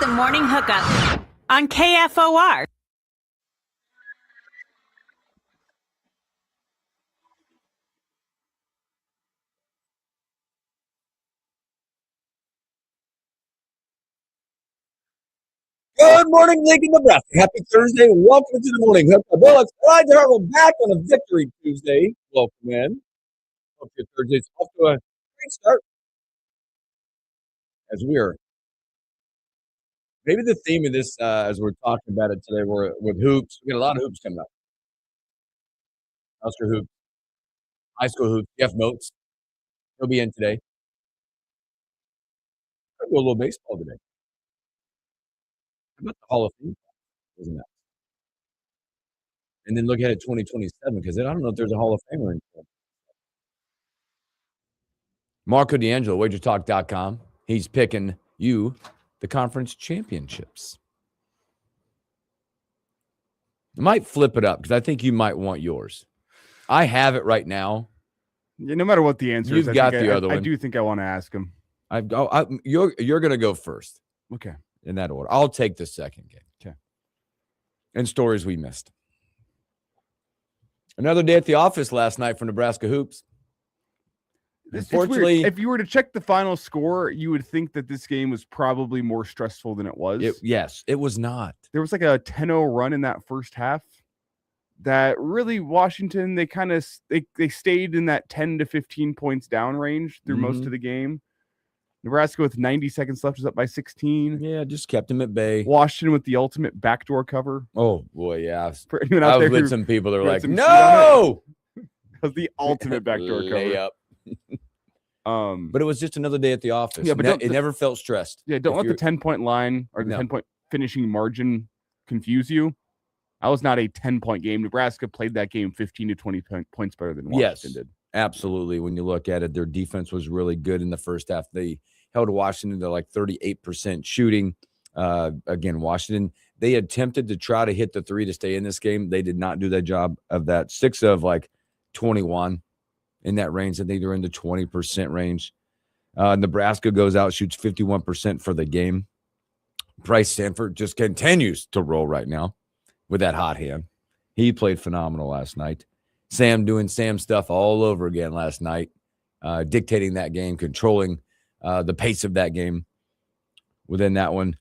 the morning hookup on KFOR. Good morning, Lincoln, Nebraska. Happy Thursday. Welcome to the morning hookup. Well, it's glad to have you back on a Victory Tuesday. Welcome in. Hope your Thursday's off to a great start. As we are, maybe the theme of this, as we're talking about it today, we're with hoops. We got a lot of hoops coming up. Husker hoops, high school hoops. Jeff Moats, he'll be in today. I'll do a little baseball today. How about the Hall of Fame? Isn't that? And then look ahead at 2027 because I don't know if there's a Hall of Famer in there. Marco D'Angelo, wagertalk.com. He's picking you the conference championships. I might flip it up because I think you might want yours. I have it right now. Yeah, no matter what the answer is, You've got the other one. I do think I want to ask him. You're going to go first. Okay. In that order. I'll take the second game. Okay. And stories we missed. Another day at the office last night for Nebraska hoops. Unfortunately, if you were to check the final score, you would think that this game was probably more stressful than it was. Yes, it was not. There was like a 10-0 run in that first half that really Washington, they stayed in that 10 to 15 points down range through most of the game. Nebraska with 90 seconds left is up by 16. Yeah, just kept him at bay. Washington with the ultimate backdoor cover. Oh, boy, yeah. I was with some people that were like, no! It was the ultimate backdoor cover. But it was just another day at the office. Yeah, but it never felt stressed. Yeah, don't let the 10-point line or the 10-point finishing margin confuse you. That was not a 10-point game. Nebraska played that game 15 to 20 points better than Washington did. Absolutely. When you look at it, their defense was really good in the first half. They held Washington to like 38% shooting. Again, Washington, they attempted to try to hit the three to stay in this game. They did not do that job of that. 6 of like 21 in that range. I think they're in the 20% range. Nebraska goes out, shoots 51% for the game. Bryce Sanford just continues to roll right now with that hot hand. He played phenomenal last night. Sam doing Sam stuff all over again last night, dictating that game, controlling the pace of that game within that one.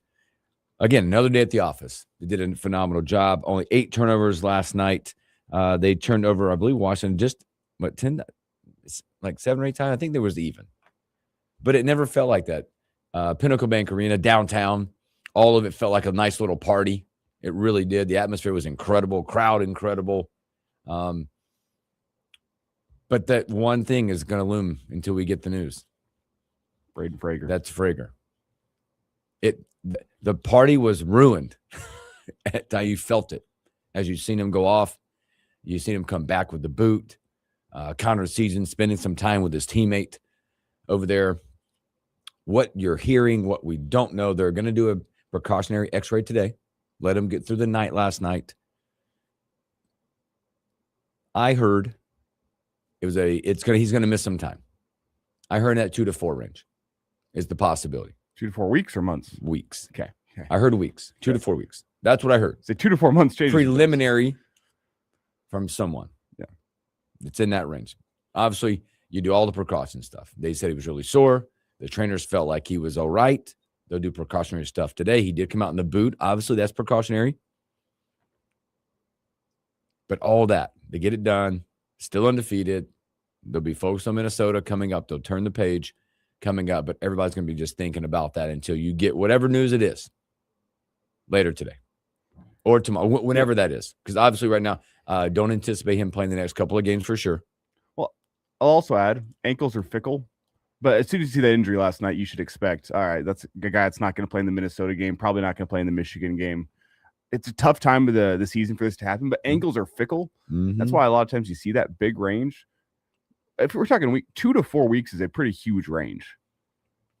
Again, another day at the office. They did a phenomenal job. Only 8 turnovers last night. They turned over, I believe, Washington just, 7 or 8 times. I think there was even. But it never felt like that. Pinnacle Bank Arena, downtown, all of it felt like a nice little party. It really did. The atmosphere was incredible. Crowd incredible. But that one thing is going to loom until we get the news. Braden Frager. That's Frager. The party was ruined. You felt it. As you've seen him go off, you've seen him come back with the boot. Connor Season spending some time with his teammate over there. What you're hearing, what we don't know, they're going to do a precautionary x-ray today. Let him get through the night last night. I heard he's going to miss some time. I heard that 2 to 4 range is the possibility. 2 to 4 weeks or months? Weeks. Okay. I heard weeks. 2 to 4 weeks. That's what I heard. So 2 to 4 months changes. Preliminary from someone. Yeah. It's in that range. Obviously, you do all the precaution stuff. They said he was really sore. The trainers felt like he was all right. They'll do precautionary stuff today. He did come out in the boot. Obviously, that's precautionary. But all that, they get it done. Still undefeated. They'll be focused on Minnesota coming up. They'll turn the page coming up. But everybody's going to be just thinking about that until you get whatever news it is later today or tomorrow, whenever that is. Because obviously right now, don't anticipate him playing the next couple of games for sure. Well, I'll also add, ankles are fickle. But as soon as you see that injury last night, you should expect, all right, that's a guy that's not going to play in the Minnesota game, probably not going to play in the Michigan game. It's a tough time of the season for this to happen, but ankles are fickle. Mm-hmm. That's why a lot of times you see that big range. If we're talking 2 to 4 weeks is a pretty huge range.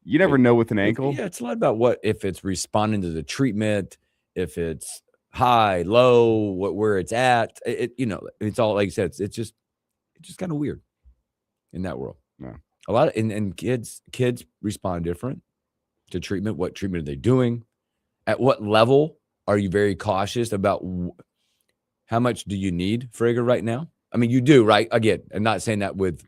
You never know with an ankle. Yeah, it's a lot about what, if it's responding to the treatment, if it's high, low, where it's at. It's all, like I said, it's just kind of weird in that world. Yeah. A lot of, and kids respond different to treatment. What treatment are they doing? At what level are you very cautious about how much do you need Frager right now? I mean, you do, right? Again, I'm not saying that with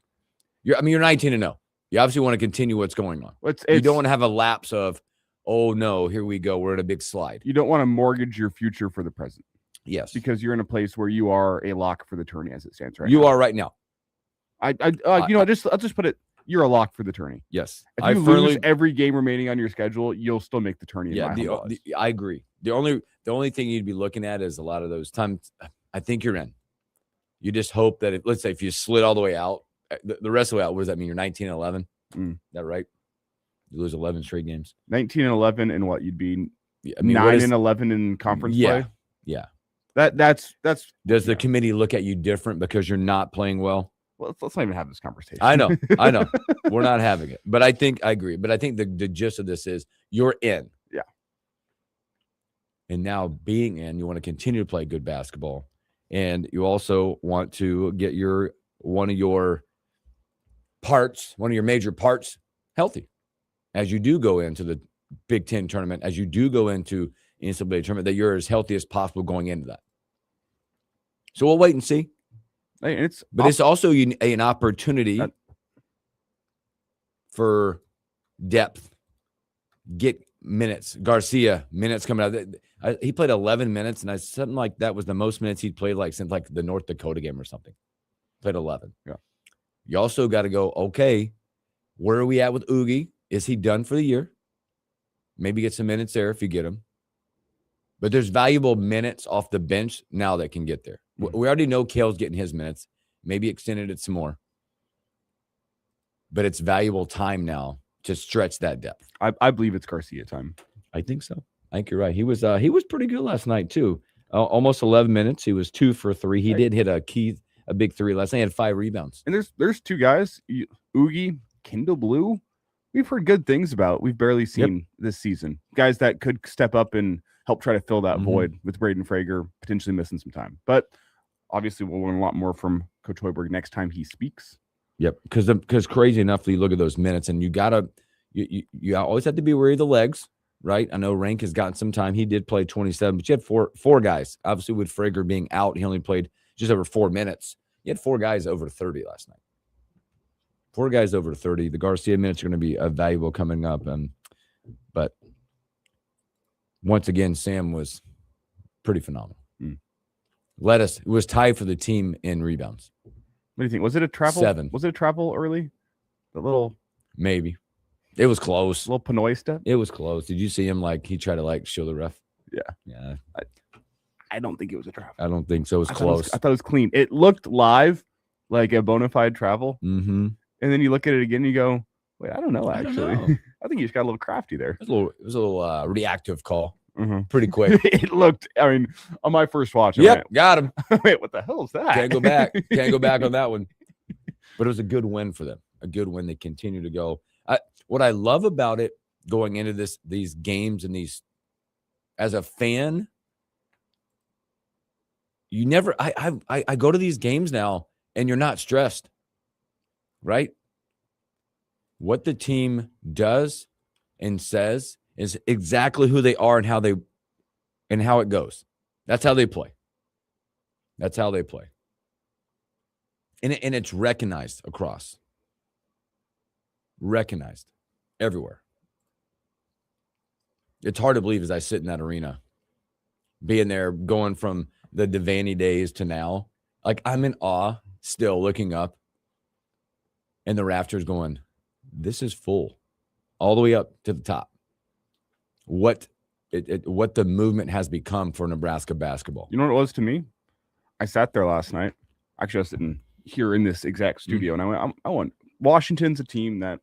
you're 19-0. You obviously want to continue what's going on. You don't want to have a lapse of, oh no, here we go. We're in a big slide. You don't want to mortgage your future for the present. Yes. Because you're in a place where you are a lock for the tourney as it stands right now. You are right now. I'll just put it, you're a lock for the tourney. Yes. If you lose every game remaining on your schedule, you'll still make the tourney. Yeah, I agree. The only thing you'd be looking at is a lot of those times. I think you're in. You just hope that let's say if you slid all the way out, the rest of the way out, what does that mean? You're 19-11. Is that right? You lose 11 straight games. 19-11, and what you'd be 9-11 in conference play. Yeah. That's. Does the committee look at you different because you're not playing well? Well, let's not even have this conversation. I know. We're not having it, but I agree. But I think the gist of this is you're in. Yeah. And now being in, you want to continue to play good basketball, and you also want to get one of your major parts healthy as you do go into the Big Ten tournament, as you do go into NCAA tournament, that you're as healthy as possible going into that. So we'll wait and see. It's also an opportunity for depth. Get minutes. Garcia, minutes coming out. He played 11 minutes, and something like that was the most minutes he'd played since the North Dakota game or something. Played 11. Yeah. You also got to go, okay, where are we at with Oogie? Is he done for the year? Maybe get some minutes there if you get him. But there's valuable minutes off the bench now that can get there. Mm-hmm. We already know Kale's getting his minutes. Maybe extended it some more. But it's valuable time now to stretch that depth. I believe it's Garcia time. I think so. I think you're right. He was pretty good last night too. Almost 11 minutes. He was 2 for 3. He did hit a big 3 last night. He had 5 rebounds. And there's 2 guys, Oogie, Kendall Blue. We've heard good things about. We've barely seen this season. Guys that could step up and help try to fill that void with Braden Frager potentially missing some time. But obviously we'll learn a lot more from Coach Hoiberg next time he speaks. Yep, because crazy enough, you look at those minutes, and you always have to be wary of the legs, right? I know Rank has gotten some time. He did play 27, but you had four guys. Obviously, with Frager being out, he only played just over 4 minutes. You had 4 guys over 30 last night. 4 guys over 30. The Garcia minutes are going to be valuable coming up, but once again, Sam was pretty phenomenal. It was tied for the team in rebounds. What do you think? Was it a travel? 7. Was it a travel early? The little maybe. It was close. Little Pinoy step. It was close. Did you see him he tried to show the ref? Yeah. I don't think it was a travel. I don't think so. It was close. I thought it was clean. It looked live like a bona fide travel. Mm-hmm. And then you look at it again and you go, wait, I don't know actually. I think you just got a little crafty there. It was a little reactive call. Mm-hmm. Pretty quick. It looked, on my first watch. Got him. Wait, what the hell is that? Can't go back. Can't go back on that one. But it was a good win for them. A good win. They continue to go. What I love about it going into these games and as a fan, you never. I go to these games now and you're not stressed, right? What the team does and says is exactly who they are and how it goes. That's how they play. That's how they play. And it's recognized across. Recognized everywhere. It's hard to believe as I sit in that arena, being there, going from the Devaney days to now. I'm in awe still looking up and the rafters going, this is full all the way up to the top. What the movement has become for Nebraska basketball. You know what it was to me? I sat there last night. Actually, I was sitting here in this exact studio, and I went, Washington's a team that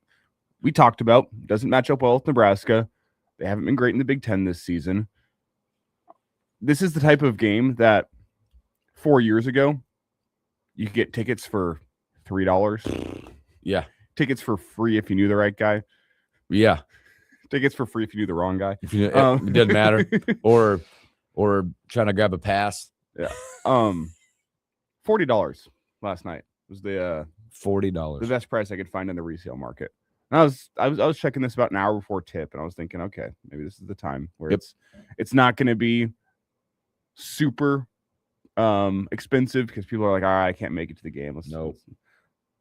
we talked about. Doesn't match up well with Nebraska. They haven't been great in the Big Ten this season. This is the type of game that 4 years ago, you could get tickets for $3. Yeah. Tickets for free if you knew the right guy. Yeah. Tickets for free if you knew the wrong guy. It doesn't matter. Or trying to grab a pass. Yeah. $40 last night was the $40. the best price I could find in the resale market. And I was checking this about an hour before tip, and I was thinking, okay, maybe this is the time where it's not going to be super expensive because people are like, all right, I can't make it to the game. Let's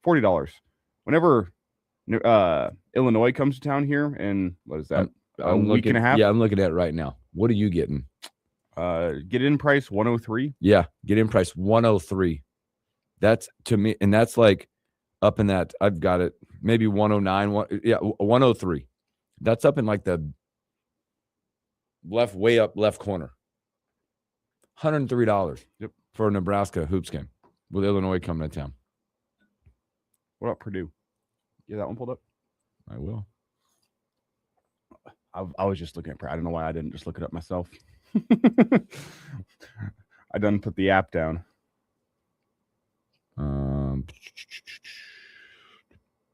$40. Whenever Illinois comes to town here, and what is that? A week and a half? Yeah, I'm looking at it right now. What are you getting? Get in price 103. Yeah, get in price 103. That's to me, and that's like up in that. I've got it maybe 109. 103. That's up in like the way up left corner. $103. Yep, for a Nebraska hoops game with Illinois coming to town. What about Purdue? Yeah, that one pulled up. I will. I was just looking at. I don't know why I didn't just look it up myself. I done put the app down.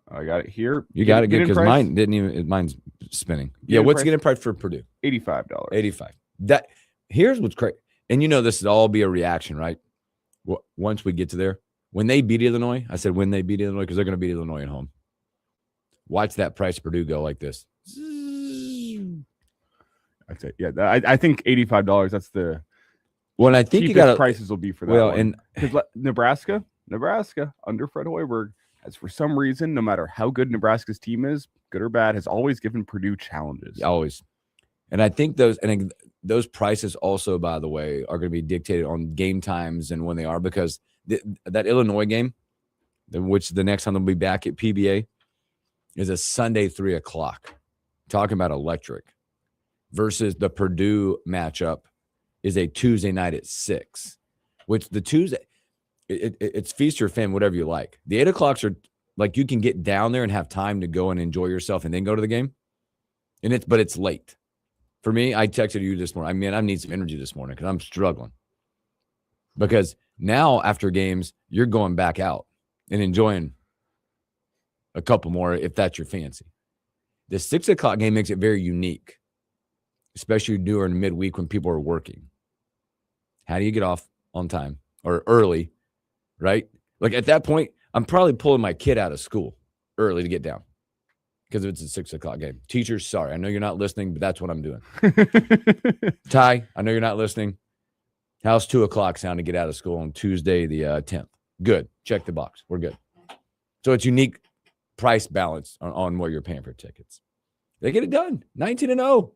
I got it here. You got it good because mine didn't even. Mine's spinning. Yeah, what's getting price for Purdue? $85. $85. That here's what's crazy, and this will all be a reaction, right? Once we get to there, when they beat Illinois, I said when they beat Illinois because they're going to beat Illinois at home. Watch that price Purdue go like this. I'd say, yeah. I think $85. That's the. Well, and I think you got prices will be for that. Well, one. and because Nebraska under Fred Hoiberg, as for some reason, no matter how good Nebraska's team is, good or bad, has always given Purdue challenges. Always, and I think those prices also, by the way, are going to be dictated on game times and when they are because that Illinois game, which the next time they'll be back at PBA, is a Sunday 3:00. Talking about electric. Versus the Purdue matchup is a Tuesday night at 6, which the Tuesday, it's feast or famine, whatever you like. The 8 o'clocks are like you can get down there and have time to go and enjoy yourself and then go to the game. But it's late. For me, I texted you this morning. I need some energy this morning because I'm struggling. Because now after games, you're going back out and enjoying a couple more if that's your fancy. The 6 o'clock game makes it very unique. Especially during midweek when people are working. How do you get off on time or early, right? Like at that point, I'm probably pulling my kid out of school early to get down because if it's a 6 o'clock game. Teachers, sorry, I know you're not listening, but that's what I'm doing. Ty, I know you're not listening. How's 2 o'clock sound to get out of school on Tuesday the 10th? Good. Check the box. We're good. So it's unique price balance on what you're paying for tickets. They get it done. 19-0.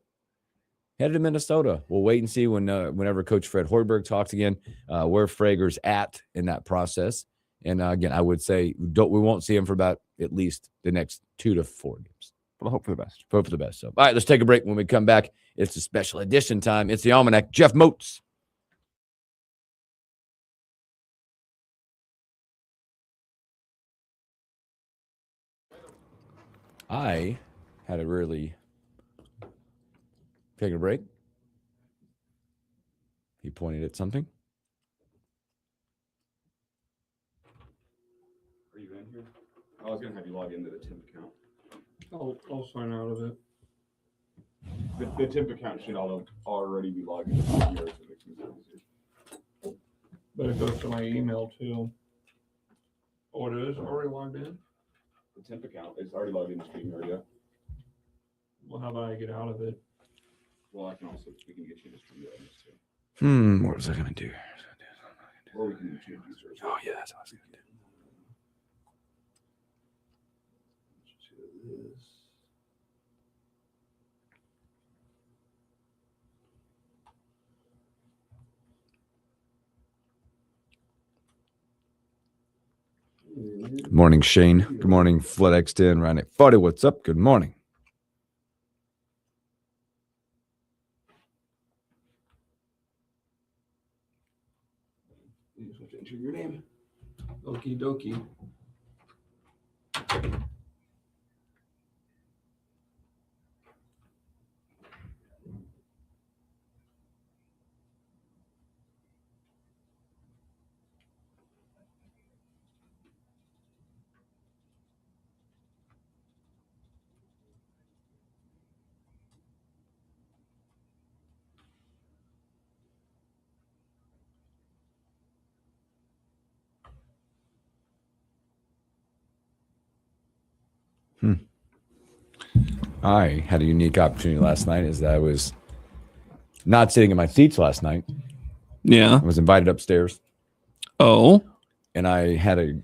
Headed to Minnesota. We'll wait and see whenever Coach Fred Hoiberg talks again, where Frager's at in that process. And again, I would say we won't see him for about at least the next 2 to 4 games. But I hope for the best. Hope for the best. So, all right, let's take a break. When we come back, it's a special edition time. It's the Almanac. Jeff Moats. I had a really take a break. He pointed at something. Are you in here? I was going to have you log into the TIMP account. I'll sign out of it. The TIMP account should already be logged into yours. But it goes to my email too. Oh, it is already logged in? The TIMP account is already logged into StreamYard, yeah. Well, how about I get out of it? Well, we can get you to StreamYard too. What was I going to do? Or we can change users. Oh, yeah, that's what I was going to do. Good morning, Shane. Good morning, FloodX10, Ryan at 40. What's up? Good morning. You just have to enter your name. Okie dokie. I had a unique opportunity last night as I was not sitting in my seats last night. Yeah. I was invited upstairs. Oh. And I had a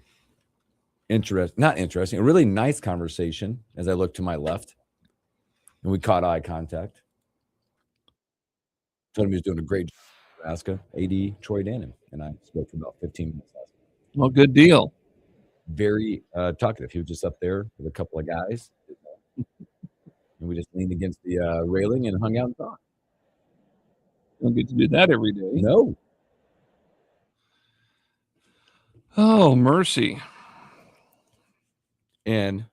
really nice conversation as I looked to my left. And we caught eye contact. Told him he was doing a great job in Nebraska. AD Troy Dannon. And I spoke for about 15 minutes last night. Well, good deal. Very talkative. He was just up there with a couple of guys. And we just leaned against the railing and hung out and talked. Don't get to do that every day. No. Oh, mercy. And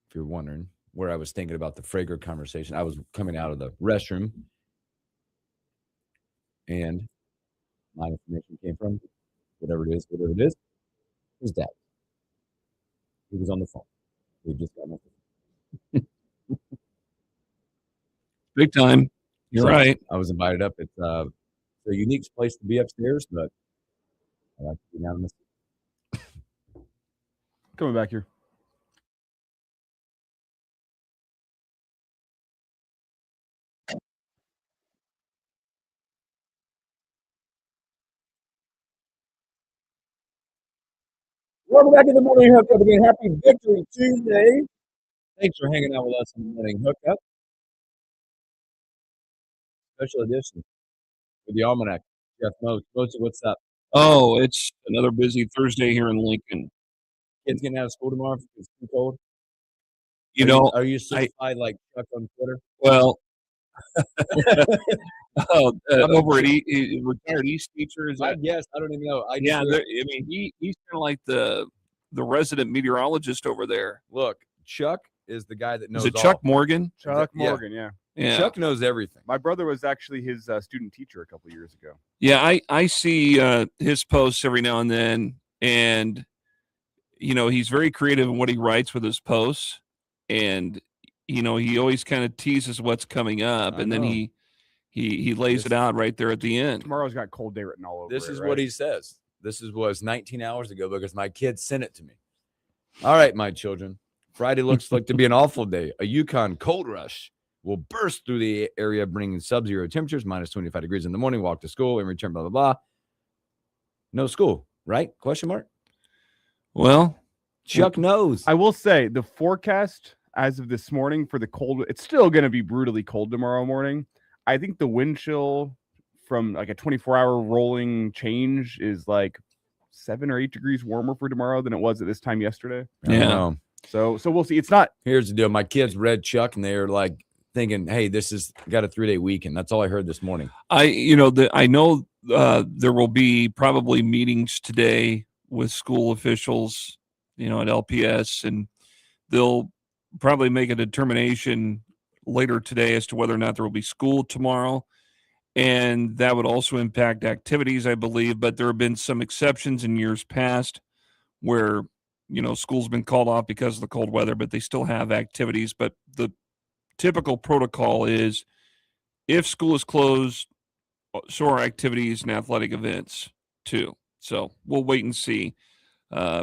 if you're wondering where I was thinking about the Frager conversation, I was coming out of the restroom and my information came from whatever it is, his dad. He was on the phone. We just got on the phone. Big time. You're right. I was invited up. It's a unique place to be upstairs, but I like to be down in the Coming back here. Welcome back to the Morning Hookup again. Happy Victory Tuesday. Thanks for hanging out with us on the Morning Hookup. Special edition with the Almanac. Jeff Mose. Mose, what's up? Oh, it's another busy Thursday here in Lincoln. Kids getting out of school tomorrow because it's too cold? Are you certified like Chuck on Twitter? Well, I'm over at retired East teacher. Is that? Yes, I don't even know. He's kind of like the resident meteorologist over there. Look, Chuck is the guy that knows. Is it Chuck Morgan? Chuck Morgan, yeah. Chuck knows everything. My brother was actually his student teacher a couple of years ago. Yeah, I see his posts every now and then, and he's very creative in what he writes with his posts, and he always kind of teases what's coming up, and then he lays it out right there at the end. Tomorrow's got cold day written all over. This is what he says. This was 19 hours ago because my kids sent it to me. All right, my children. Friday looks like to be an awful day. A Yukon cold rush will burst through the area, bringing sub-zero temperatures, minus 25 degrees in the morning, walk to school, and return, blah, blah, blah. No school, right? Question mark? Well, Chuck knows. I will say the forecast as of this morning for the cold, it's still going to be brutally cold tomorrow morning. I think the wind chill from like a 24-hour rolling change is like 7 or 8 degrees warmer for tomorrow than it was at this time yesterday. Yeah. So we'll see. It's not. Here's the deal. My kids read Chuck and they're like thinking, hey, this is got a 3-day weekend. That's all I heard this morning. I know there will be probably meetings today with school officials, at LPS, and they'll probably make a determination later today as to whether or not there will be school tomorrow. And that would also impact activities, I believe. But there have been some exceptions in years past where, school's been called off because of the cold weather, but they still have activities. But the typical protocol is if school is closed, so are activities and athletic events too. So we'll wait and see.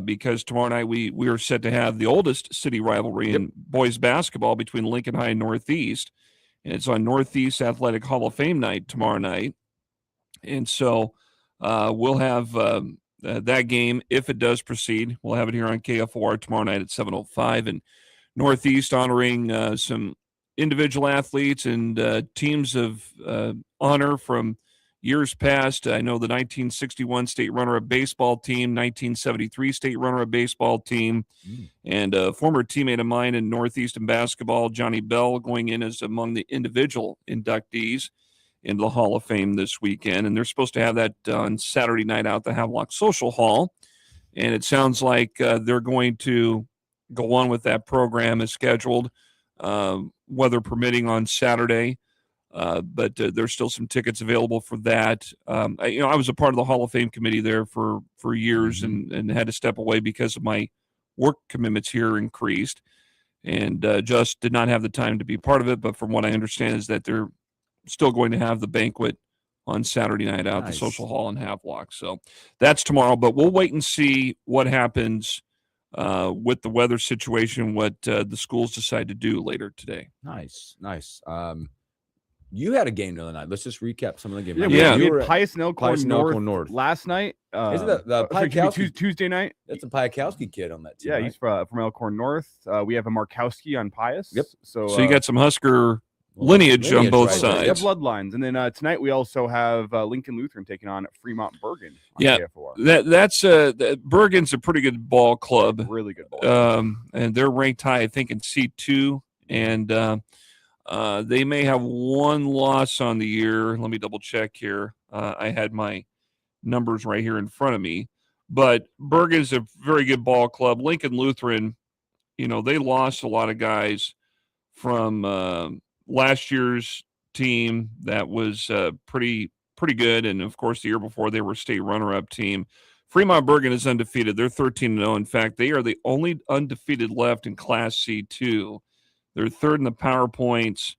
Because tomorrow night we are set to have the oldest city rivalry in boys basketball between Lincoln High and Northeast, and it's on Northeast Athletic Hall of Fame night tomorrow night. And so we'll have that game, if it does proceed. We'll have it here on KFOR tomorrow night at 7:05, and Northeast honoring some individual athletes and teams of honor from years past. I know the 1961 state runner-up baseball team, 1973 state runner-up baseball team, and a former teammate of mine in Northeast in basketball, Johnny Bell, going in as among the individual inductees into the Hall of Fame this weekend. And they're supposed to have that on Saturday night out at the Havelock Social Hall. And it sounds like they're going to go on with that program as scheduled, weather permitting on Saturday. But there's still some tickets available for that. I was a part of the Hall of Fame committee there for years and had to step away because of my work commitments here increased, and just did not have the time to be part of it. But from what I understand is that they're still going to have the banquet on Saturday night out at the Social Hall in Havelock. So that's tomorrow, but we'll wait and see what happens with the weather situation, what the schools decide to do later today. Nice. You had a game the other night. Let's just recap some of the games. Yeah, we You were had at Pius and Elkhorn North last night. Isn't the sorry, Piakowski- Tuesday night? That's a Piakowski kid on that team. Yeah, right? he's from Elkhorn North. We have a Markowski on Pius. Yep. So you got some Husker lineage on both right there. yeah, sides. bloodlines. And then tonight we also have Lincoln Lutheran taking on Fremont Bergen on Yeah, KFOR. that's Bergen's a pretty good ball club. Really good ball. And they're ranked high, I think, in C2, and they may have one loss on the year. Let me double check here. I had my numbers right here in front of me, but Bergen's a very good ball club. Lincoln Lutheran, they lost a lot of guys from last year's team that was pretty good, and of course the year before they were a state runner-up team. Fremont Bergen is undefeated. They're 13-0. In fact, they are the only undefeated left in Class C2. They're third in the power points.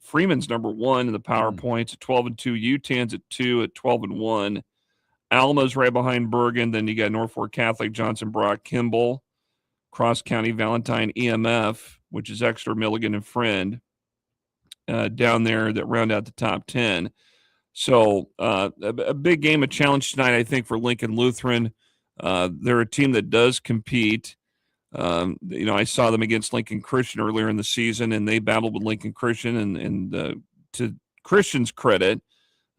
Freeman's number 1 in the power points at 12-2. UTAN's at 2 at 12-1. Alma's right behind Bergen. Then you got Norfolk Catholic, Johnson Brock, Kimball, Cross County, Valentine, EMF, which is Exeter, Milligan, and Friend down there that round out the top 10. So a big game, a challenge tonight, I think, for Lincoln Lutheran. They're a team that does compete. I saw them against Lincoln Christian earlier in the season, and they battled with Lincoln Christian. And to Christian's credit,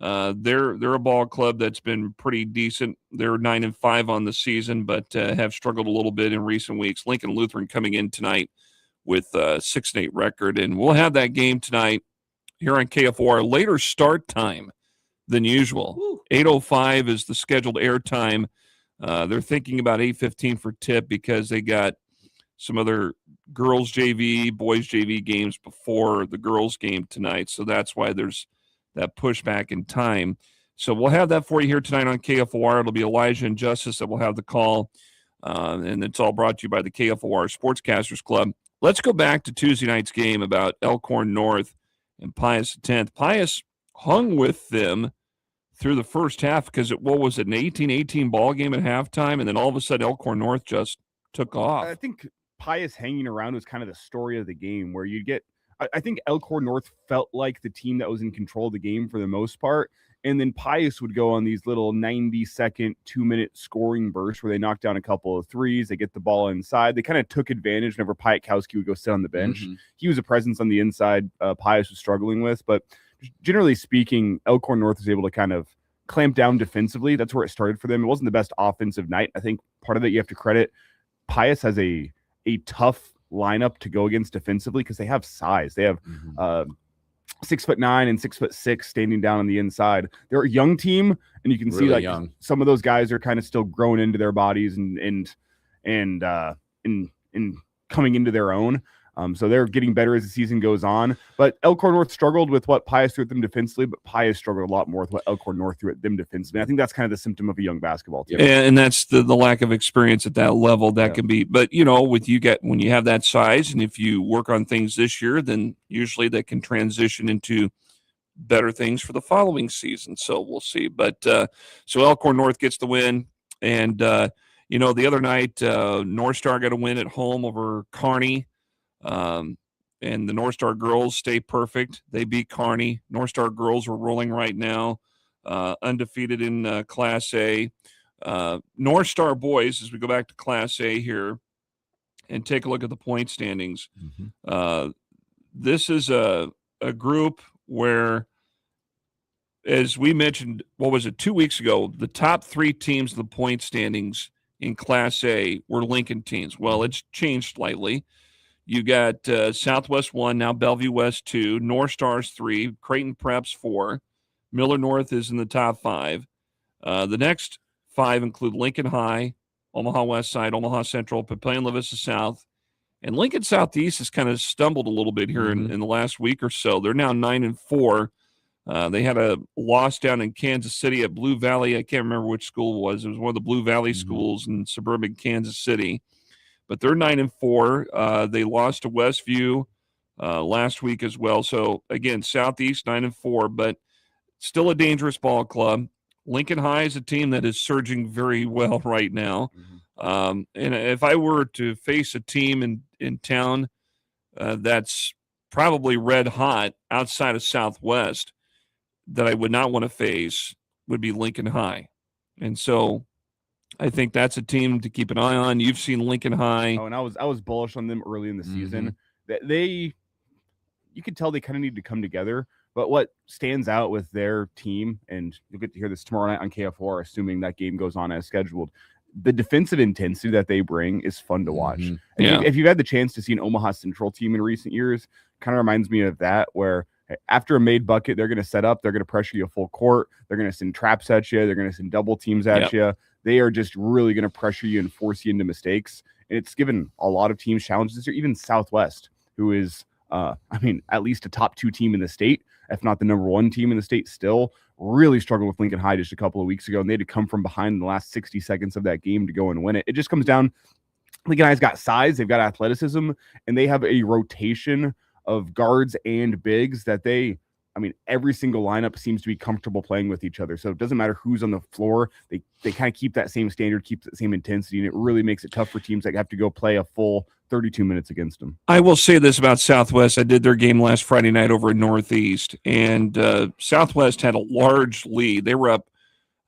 they're a ball club that's been pretty decent. They're 9-5 on the season, but have struggled a little bit in recent weeks. Lincoln Lutheran coming in tonight with a 6-8 record, and we'll have that game tonight here on KFOR. Later start time than usual. 8:05 is the scheduled air time. They're thinking about 8:15 for tip because they got some other girls JV, boys JV games before the girls game tonight. So that's why there's that pushback in time. So we'll have that for you here tonight on KFOR. It'll be Elijah and Justice that will have the call. And it's all brought to you by the KFOR Sportscasters Club. Let's go back to Tuesday night's game about Elkhorn North and Pius X. Pius hung with them through the first half because an 18-18 ball game at halftime, and then all of a sudden Elkhorn North just took off. I think Pius hanging around was kind of the story of the game, where you get – I think Elkhorn North felt like the team that was in control of the game for the most part, and then Pius would go on these little 90-second, 2-minute scoring bursts where they knocked down a couple of threes, they get the ball inside. They kind of took advantage whenever Piatkowski would go sit on the bench. Mm-hmm. He was a presence on the inside Pius was struggling with, but generally speaking, Elkhorn North was able to kind of clamp down defensively. That's where it started for them. It wasn't the best offensive night. I think part of it you have to credit Pius has a tough lineup to go against defensively because they have size. They have 6'9" and 6'6" standing down on the inside. They're a young team, and you can really see like young. Some of those guys are kind of still growing into their bodies and coming into their own. So they're getting better as the season goes on. But Elkhorn North struggled with what Pius threw at them defensively, but Pius struggled a lot more with what Elkhorn North threw at them defensively. I think that's kind of the symptom of a young basketball team. And that's the lack of experience at that level that can be. But, when you have that size, and if you work on things this year, then usually that can transition into better things for the following season. So we'll see. But so Elkhorn North gets the win. And, the other night, North Star got a win at home over Kearney. And the North Star girls stay perfect. They beat Kearney. North Star girls are rolling right now, undefeated in Class A. North Star boys, as we go back to Class A here and take a look at the point standings, this is a group where, as we mentioned, 2 weeks ago, the top 3 teams in the point standings in Class A were Lincoln teams. Well, it's changed slightly. You got Southwest 1, now Bellevue West 2, North Stars 3, Creighton Preps 4, Miller North is in the top 5. The next 5 include Lincoln High, Omaha West Side, Omaha Central, Papillion La Vista South, and Lincoln Southeast has kind of stumbled a little bit here in the last week or so. They're now 9-4. They had a loss down in Kansas City at Blue Valley. I can't remember which school it was. It was one of the Blue Valley schools in suburban Kansas City. But they're 9-4. They lost to Westview last week as well. So, again, Southeast 9-4, but still a dangerous ball club. Lincoln High is a team that is surging very well right now. And if I were to face a team in town that's probably red hot outside of Southwest that I would not want to face would be Lincoln High. And so I think that's a team to keep an eye on. You've seen Lincoln High. Oh, and I was bullish on them early in the season. That you could tell they kind of need to come together. But what stands out with their team, and you'll get to hear this tomorrow night on KFOR, assuming that game goes on as scheduled, the defensive intensity that they bring is fun to watch. And if you've had the chance to see an Omaha Central team in recent years, kind of reminds me of that, where after a made bucket, they're going to set up, they're going to pressure you full court, they're going to send traps at you, they're going to send double teams at you. They are just really going to pressure you and force you into mistakes. And it's given a lot of teams challenges this year, even Southwest, who is, at least a top 2 team in the state, if not the number 1 team in the state still, really struggled with Lincoln High just a couple of weeks ago, and they had to come from behind in the last 60 seconds of that game to go and win it. It just comes down, Lincoln High's got size, they've got athleticism, and they have a rotation of guards and bigs that every single lineup seems to be comfortable playing with each other. So it doesn't matter who's on the floor. They kind of keep that same standard, keep that same intensity, and it really makes it tough for teams that have to go play a full 32 minutes against them. I will say this about Southwest. I did their game last Friday night over in Northeast, and Southwest had a large lead. They were up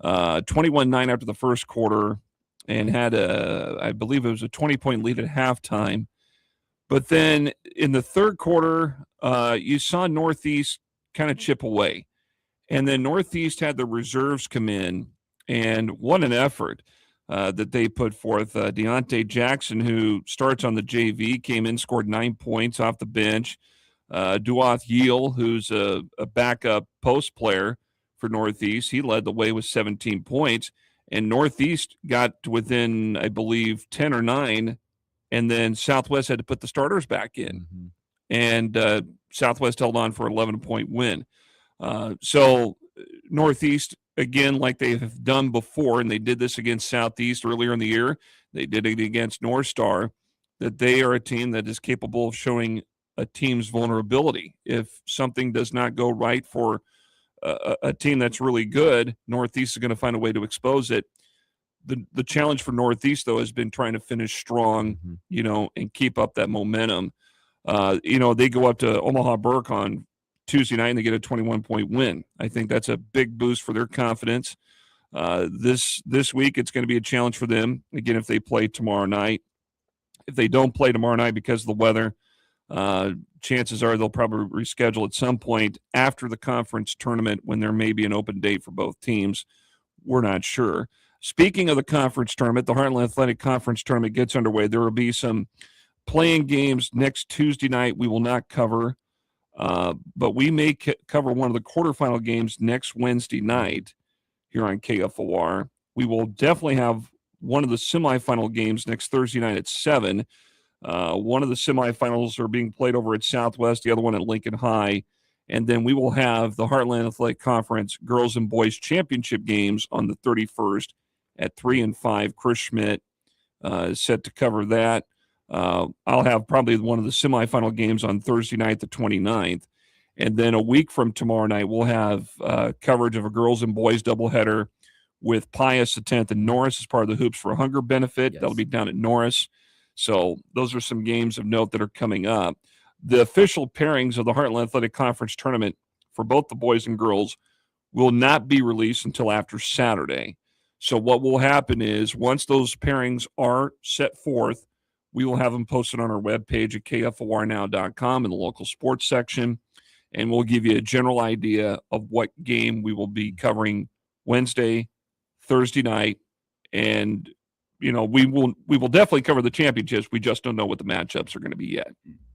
21-9 after the first quarter and had I believe it was a 20-point lead at halftime. But then in the third quarter, you saw Northeast kind of chip away. And then Northeast had the reserves come in, and what an effort that they put forth. Deontay Jackson, who starts on the JV, came in, scored 9 points off the bench. Duath Yeel, who's a backup post player for Northeast, he led the way with 17 points. And Northeast got to within, I believe, 10 or 9, and then Southwest had to put the starters back in. And Southwest held on for an 11-point win. So Northeast, again, like they have done before, and they did this against Southeast earlier in the year, they did it against North Star, that they are a team that is capable of showing a team's vulnerability. If something does not go right for a team that's really good, Northeast is going to find a way to expose it. The challenge for Northeast, though, has been trying to finish strong, and keep up that momentum. They go up to Omaha Burke on Tuesday night and they get a 21-point win. I think that's a big boost for their confidence. This week, it's going to be a challenge for them, again, if they play tomorrow night. If they don't play tomorrow night because of the weather, chances are they'll probably reschedule at some point after the conference tournament when there may be an open date for both teams. We're not sure. Speaking of the conference tournament, the Heartland Athletic Conference tournament gets underway. There will be some playing games next Tuesday night we will not cover, but we may cover one of the quarterfinal games next Wednesday night here on KFOR. We will definitely have one of the semifinal games next Thursday night at 7. One of the semifinals are being played over at Southwest, the other one at Lincoln High. And then we will have the Heartland Athletic Conference girls and boys championship games on the 31st at 3 and 5. Chris Schmidt is set to cover that. I'll have probably one of the semifinal games on Thursday night, the 29th. And then a week from tomorrow night, we'll have coverage of a girls and boys doubleheader with Pius the 10th and Norris as part of the Hoops for Hunger benefit. Yes. That'll be down at Norris. So those are some games of note that are coming up. The official pairings of the Heartland Athletic Conference tournament for both the boys and girls will not be released until after Saturday. So what will happen is once those pairings are set forth, we will have them posted on our webpage at kfornow.com in the local sports section, and we'll give you a general idea of what game we will be covering Wednesday, Thursday night, and we will definitely cover the championships. We just don't know what the matchups are going to be yet.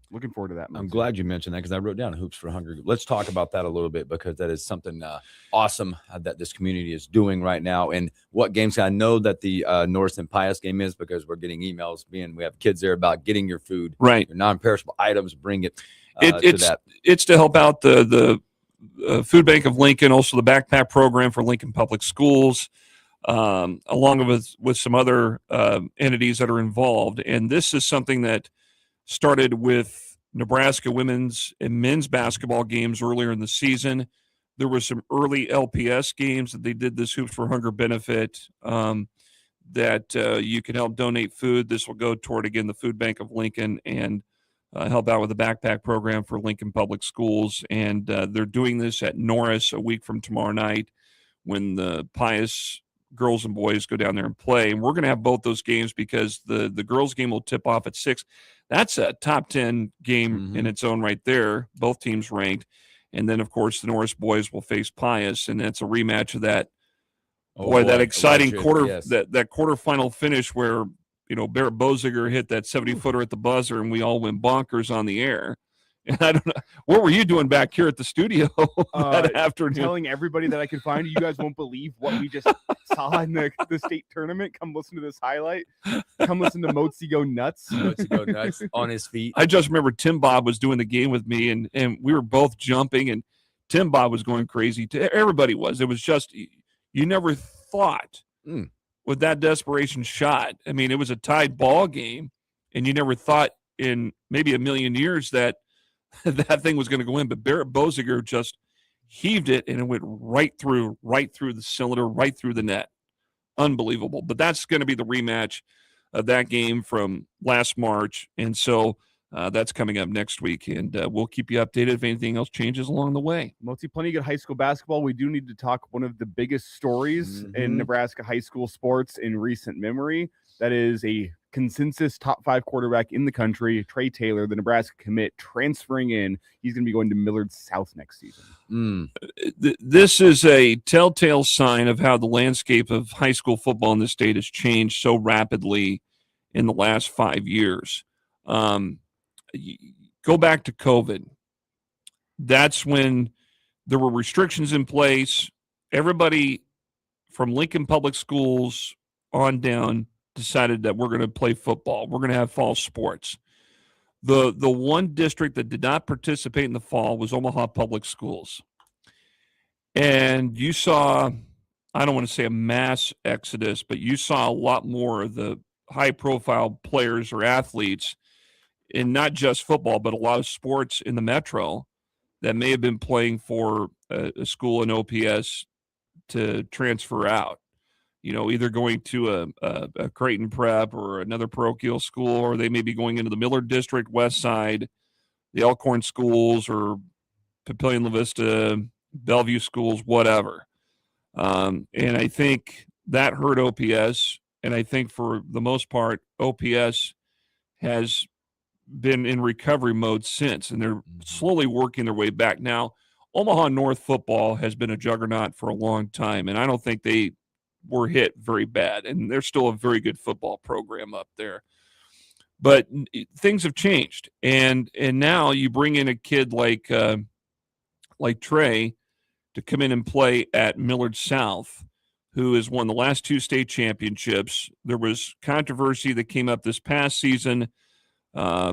Looking forward to that. I'm glad you mentioned that because I wrote down Hoops for Hunger. Let's talk about that a little bit because that is something awesome that this community is doing right now. And what games I know that the Norris and Pius game is because we're getting emails. We have kids there about getting your food, right? Your non-perishable items. Bring it. To that. It's to help out the Food Bank of Lincoln, also the backpack program for Lincoln Public Schools, along with some other entities that are involved. And this is something that started with Nebraska women's and men's basketball games earlier in the season. There were some early LPS games that they did this Hoops for Hunger benefit that you can help donate food. This will go toward, again, the Food Bank of Lincoln and help out with the backpack program for Lincoln Public Schools. And they're doing this at Norris a week from tomorrow night when the Pius girls and boys go down there and play. And we're going to have both those games because the girls game will tip off at 6. That's a top 10 game in its own right there. Both teams ranked. And then, of course, the Norris boys will face Pius, and that's a rematch of that. That exciting that quarterfinal finish where, Barrett Boziger hit that 70-footer at the buzzer, and we all went bonkers on the air. And I don't know, what were you doing back here at the studio that afternoon? Telling everybody that I could find. You guys won't believe what we just saw in the state tournament. Come listen to this highlight. Come listen to Motzi go nuts. Motzi go nuts on his feet. I just remember Tim Bob was doing the game with me, and we were both jumping, and Tim Bob was going crazy. Everybody was. It was just, you never thought with that desperation shot. I mean, it was a tied ball game, and you never thought in maybe a million years that that thing was going to go in, but Barrett Boziger just heaved it, and it went right through the cylinder, right through the net. Unbelievable. But that's going to be the rematch of that game from last March, and so that's coming up next week, and we'll keep you updated if anything else changes along the way. Mostly plenty good high school basketball. We do need to talk one of the biggest stories in Nebraska high school sports in recent memory. That is a consensus top 5 quarterback in the country, Trey Taylor, the Nebraska commit, transferring in. He's going to be going to Millard South next season. This is a telltale sign of how the landscape of high school football in the state has changed so rapidly in the last 5 years. Go back to COVID. That's when there were restrictions in place. Everybody from Lincoln Public Schools on down decided that we're going to play football. We're going to have fall sports. The one district that did not participate in the fall was Omaha Public Schools. And you saw, I don't want to say a mass exodus, but you saw a lot more of the high-profile players or athletes in not just football, but a lot of sports in the metro that may have been playing for a school in OPS to transfer out. Either going to a Creighton Prep or another parochial school, or they may be going into the Millard District, West Side, the Elkhorn schools, or Papillion La Vista, Bellevue schools, whatever. And I think that hurt OPS. And I think for the most part, OPS has been in recovery mode since, and they're slowly working their way back. Now, Omaha North football has been a juggernaut for a long time, and I don't think they were hit very bad, and they're still a very good football program up there. But things have changed, and now you bring in a kid like Trey to come in and play at Millard South, who has won the last 2 state championships. There was controversy that came up this past season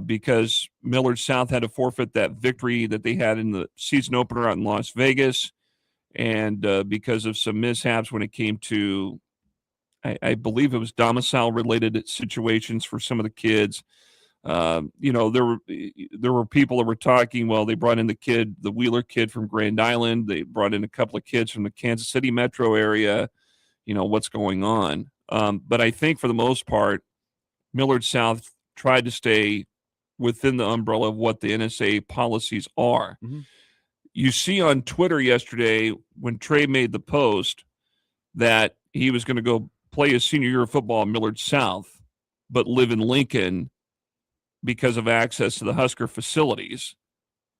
because Millard South had to forfeit that victory that they had in the season opener out in Las Vegas. And because of some mishaps when it came to, I believe it was domicile-related situations for some of the kids. There were people that were talking, well, they brought in the Wheeler kid from Grand Island. They brought in a couple of kids from the Kansas City metro area. What's going on. But I think for the most part, Millard South tried to stay within the umbrella of what the NSA policies are. You see on Twitter yesterday when Trey made the post that he was going to go play his senior year of football at Millard South, but live in Lincoln because of access to the Husker facilities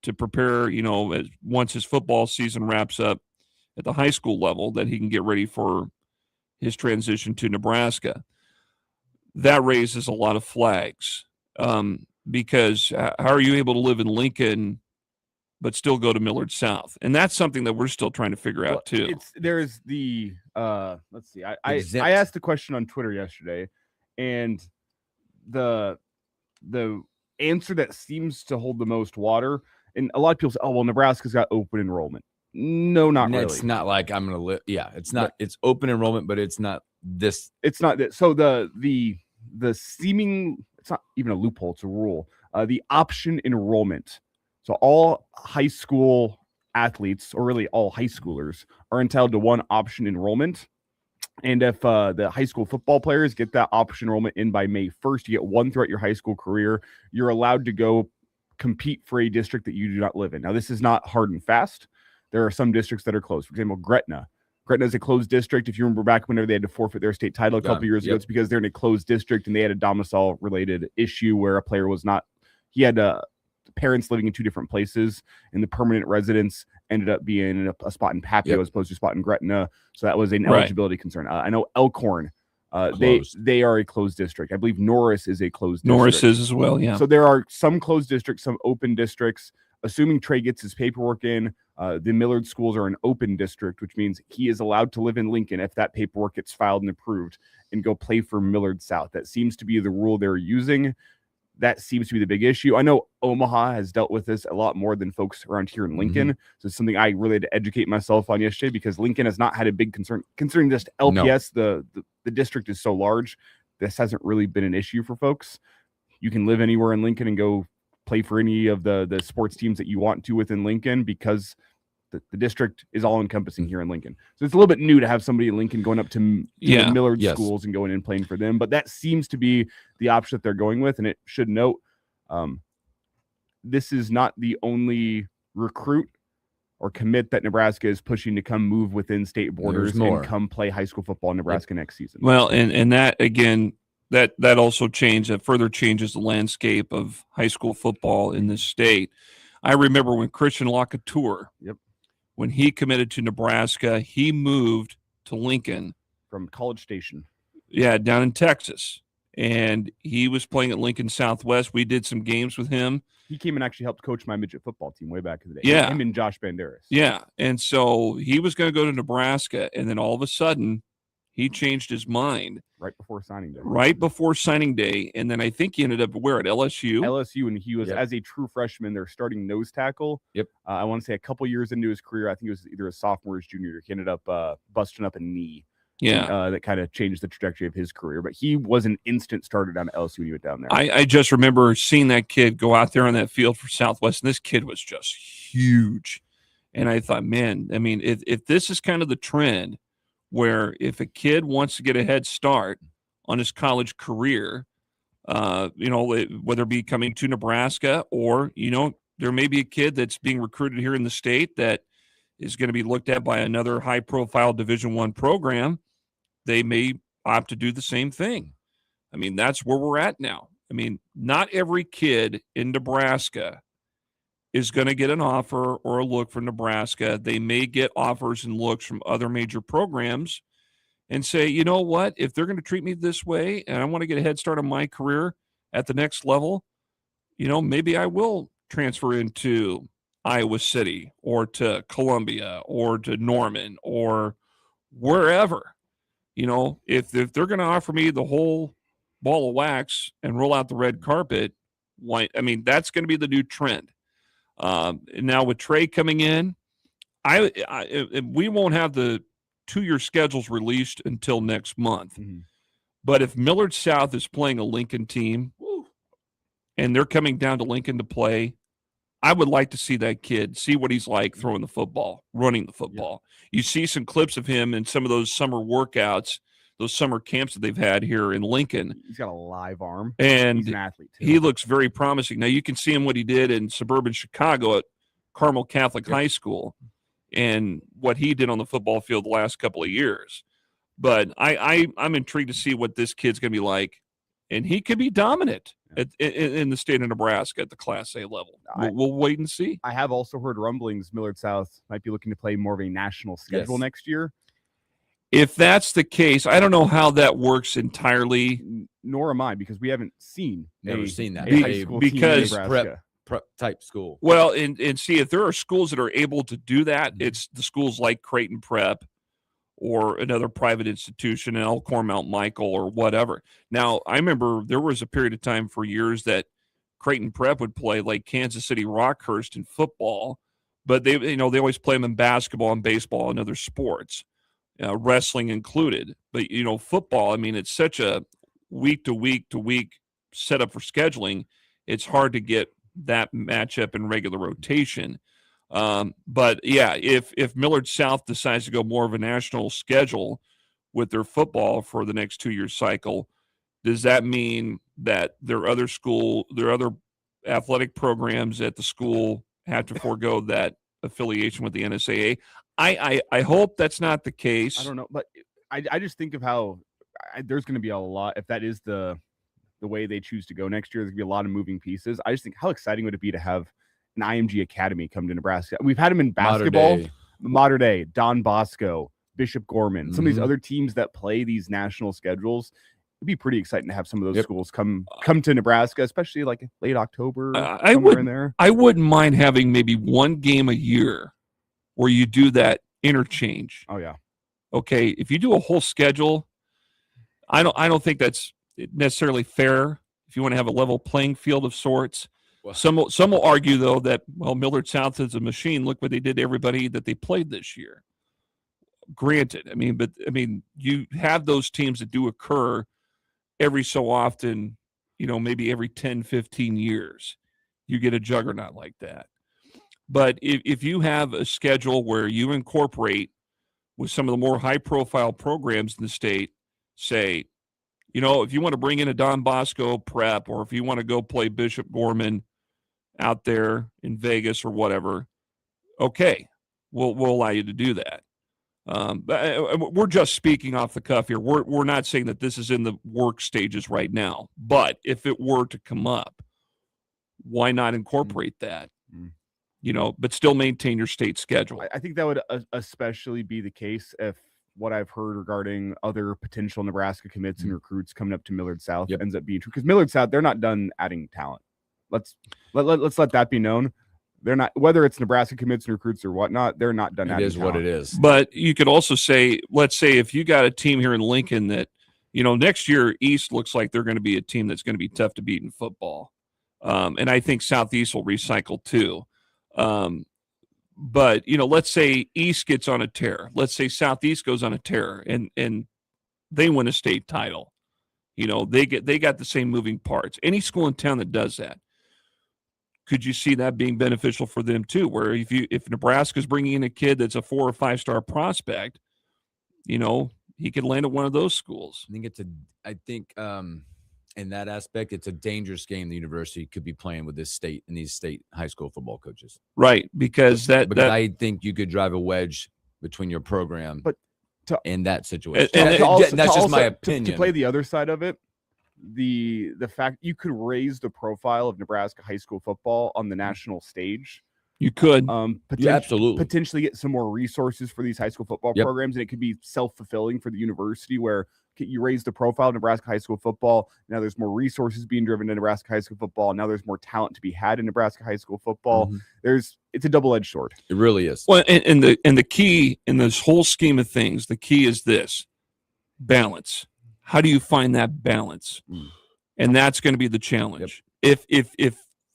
to prepare, once his football season wraps up at the high school level, that he can get ready for his transition to Nebraska. That raises a lot of flags because how are you able to live in Lincoln but still go to Millard South? And that's something that we're still trying to figure out too. There's the let's see. I asked the question on Twitter yesterday, and the answer that seems to hold the most water, and a lot of people say, oh, well, Nebraska's got open enrollment. No, not really. It's not like I'm going to live. Yeah, it's not. It's open enrollment, but it's not this. It's not that. So the seeming, it's not even a loophole. It's a rule. The option enrollment. So all high school athletes, or really all high schoolers, are entitled to one option enrollment. And if the high school football players get that option enrollment in by May 1st, you get one throughout your high school career, you're allowed to go compete for a district that you do not live in. Now, this is not hard and fast. There are some districts that are closed. For example, Gretna. Gretna is a closed district. If you remember back whenever they had to forfeit their state title a couple years ago, it's because they're in a closed district and they had a domicile-related issue where a player was not – he had parents living in two different places, and the permanent residence ended up being a spot in Papio as opposed to a spot in Gretna. So that was an eligibility concern. I know Elkhorn, they are a closed district. I believe Norris is a closed district. Norris is as well, yeah. So there are some closed districts, some open districts. Assuming Trey gets his paperwork in, the Millard schools are an open district, which means he is allowed to live in Lincoln if that paperwork gets filed and approved and go play for Millard South. That seems to be the rule they're using. That seems to be the big issue. I know Omaha has dealt with this a lot more than folks around here in Lincoln. So it's something I really had to educate myself on yesterday, because Lincoln has not had a big concern. Considering just LPS, the district is so large, this hasn't really been an issue for folks. You can live anywhere in Lincoln and go play for any of the sports teams that you want to within Lincoln, because the district is all encompassing here in Lincoln. So it's a little bit new to have somebody in Lincoln going up to the Millard schools and going and playing for them. But that seems to be the option that they're going with. And it should note, this is not the only recruit or commit that Nebraska is pushing to come move within state borders and come play high school football in Nebraska next season. Well, and that, again, that also further changes the landscape of high school football in this state. I remember when Christian Lacouture, when he committed to Nebraska, he moved to Lincoln from College Station. Yeah, down in Texas. And he was playing at Lincoln Southwest. We did some games with him. He came and actually helped coach my midget football team way back in the day. Yeah. Him and Josh Banderas. Yeah. And so he was going to go to Nebraska. And then all of a sudden, he changed his mind. Right before signing day. And then I think he ended up where at LSU? LSU, and he was, as a true freshman, their starting nose tackle. I want to say a couple years into his career, I think it was either a sophomore or his junior year, he ended up busting up a knee. That kind of changed the trajectory of his career. But he was an instant starter down at LSU when he went down there. I just remember seeing that kid go out there on that field for Southwest, and this kid was just huge. And I thought, man, I mean, if this is kind of the trend, where if a kid wants to get a head start on his college career, whether it be coming to Nebraska or, there may be a kid that's being recruited here in the state that is going to be looked at by another high-profile Division I program, they may opt to do the same thing. I mean, that's where we're at now. I mean, not every kid in Nebraska is going to get an offer or a look from Nebraska. They may get offers and looks from other major programs and say, you know what, if they're going to treat me this way and I want to get a head start on my career at the next level, maybe I will transfer into Iowa City or to Columbia or to Norman or wherever. If they're going to offer me the whole ball of wax and roll out the red carpet, that's going to be the new trend. Now with Trey coming in, we won't have the 2-year schedules released until next month. But if Millard South is playing a Lincoln team and they're coming down to Lincoln to play, I would like to see that kid, see what he's like throwing the football, running the football. You see some clips of him in some of those summer workouts, those summer camps that they've had here in Lincoln. He's got a live arm. And he's an athlete too. He looks very promising. Now you can see him what he did in suburban Chicago at Carmel Catholic High School and what he did on the football field the last couple of years. But I'm intrigued to see what this kid's going to be like. And he could be dominant in the state of Nebraska at the Class A level. We'll wait and see. I have also heard rumblings Millard South might be looking to play more of a national schedule next year. If that's the case, I don't know how that works entirely. Nor am I, because we haven't seen that. High school because team in Nebraska. Prep type school. Well, and see, if there are schools that are able to do that, it's the schools like Creighton Prep or another private institution, Elkhorn, Mount Michael, or whatever. Now, I remember there was a period of time for years that Creighton Prep would play like Kansas City Rockhurst in football, but they always play them in basketball and baseball and other sports, wrestling included. But football, it's such a week to week setup for scheduling. It's hard to get that matchup in regular rotation. But yeah, if Millard South decides to go more of a national schedule with their football for the next 2-year cycle, does that mean that their other athletic programs at the school have to forego that affiliation with the NSAA? I hope that's not the case. I don't know, but I just think of how there's going to be a lot if that is the way they choose to go next year. There's going to be a lot of moving pieces. I just think how exciting would it be to have an IMG Academy come to Nebraska? We've had them in basketball, Mater Dei, Don Bosco, Bishop Gorman, some of these other teams that play these national schedules. It'd be pretty exciting to have some of those schools come to Nebraska, especially like late October, somewhere in there. I wouldn't mind having maybe one game a year where you do that interchange. Oh yeah. Okay, if you do a whole schedule, I don't think that's necessarily fair. If you want to have a level playing field of sorts, well, some will argue though that Millard South is a machine. Look what they did to everybody that they played this year. Granted, but you have those teams that do occur every so often. Maybe every 10, 15 years, you get a juggernaut like that. But if you have a schedule where you incorporate with some of the more high-profile programs in the state, say, if you want to bring in a Don Bosco prep, or if you want to go play Bishop Gorman out there in Vegas or whatever, okay, we'll allow you to do that. We're just speaking off the cuff here. We're not saying that this is in the work stages right now, but if it were to come up, why not incorporate that? But still maintain your state schedule. I think that would especially be the case if what I've heard regarding other potential Nebraska commits and recruits coming up to Millard South ends up being true. Because Millard South, they're not done adding talent. Let's let that be known. They're not, whether it's Nebraska commits and recruits or whatnot, they're not done adding talent. It is what it is. But you could also say, let's say if you got a team here in Lincoln that, next year East looks like they're going to be a team that's going to be tough to beat in football. And I think Southeast will recycle too. But let's say East gets on a tear. Let's say Southeast goes on a tear and they win a state title. They got the same moving parts. Any school in town that does that, could you see that being beneficial for them too? Where if Nebraska's bringing in a kid that's a 4 or 5 star prospect, he could land at one of those schools. I think in that aspect, it's a dangerous game the university could be playing with this state and these state high school football coaches. Right, because I think you could drive a wedge between your program in that situation. That's just my opinion. To play the other side of it, the fact you could raise the profile of Nebraska high school football on the national stage. You could absolutely potentially get some more resources for these high school football programs, and it could be self-fulfilling for the university where you raise the profile of Nebraska high school football. Now there's more resources being driven to Nebraska high school football. Now there's more talent to be had in Nebraska high school football. It's a double-edged sword. It really is. Well, and the key in this whole scheme of things, the key is this: balance. How do you find that balance? And that's going to be the challenge. If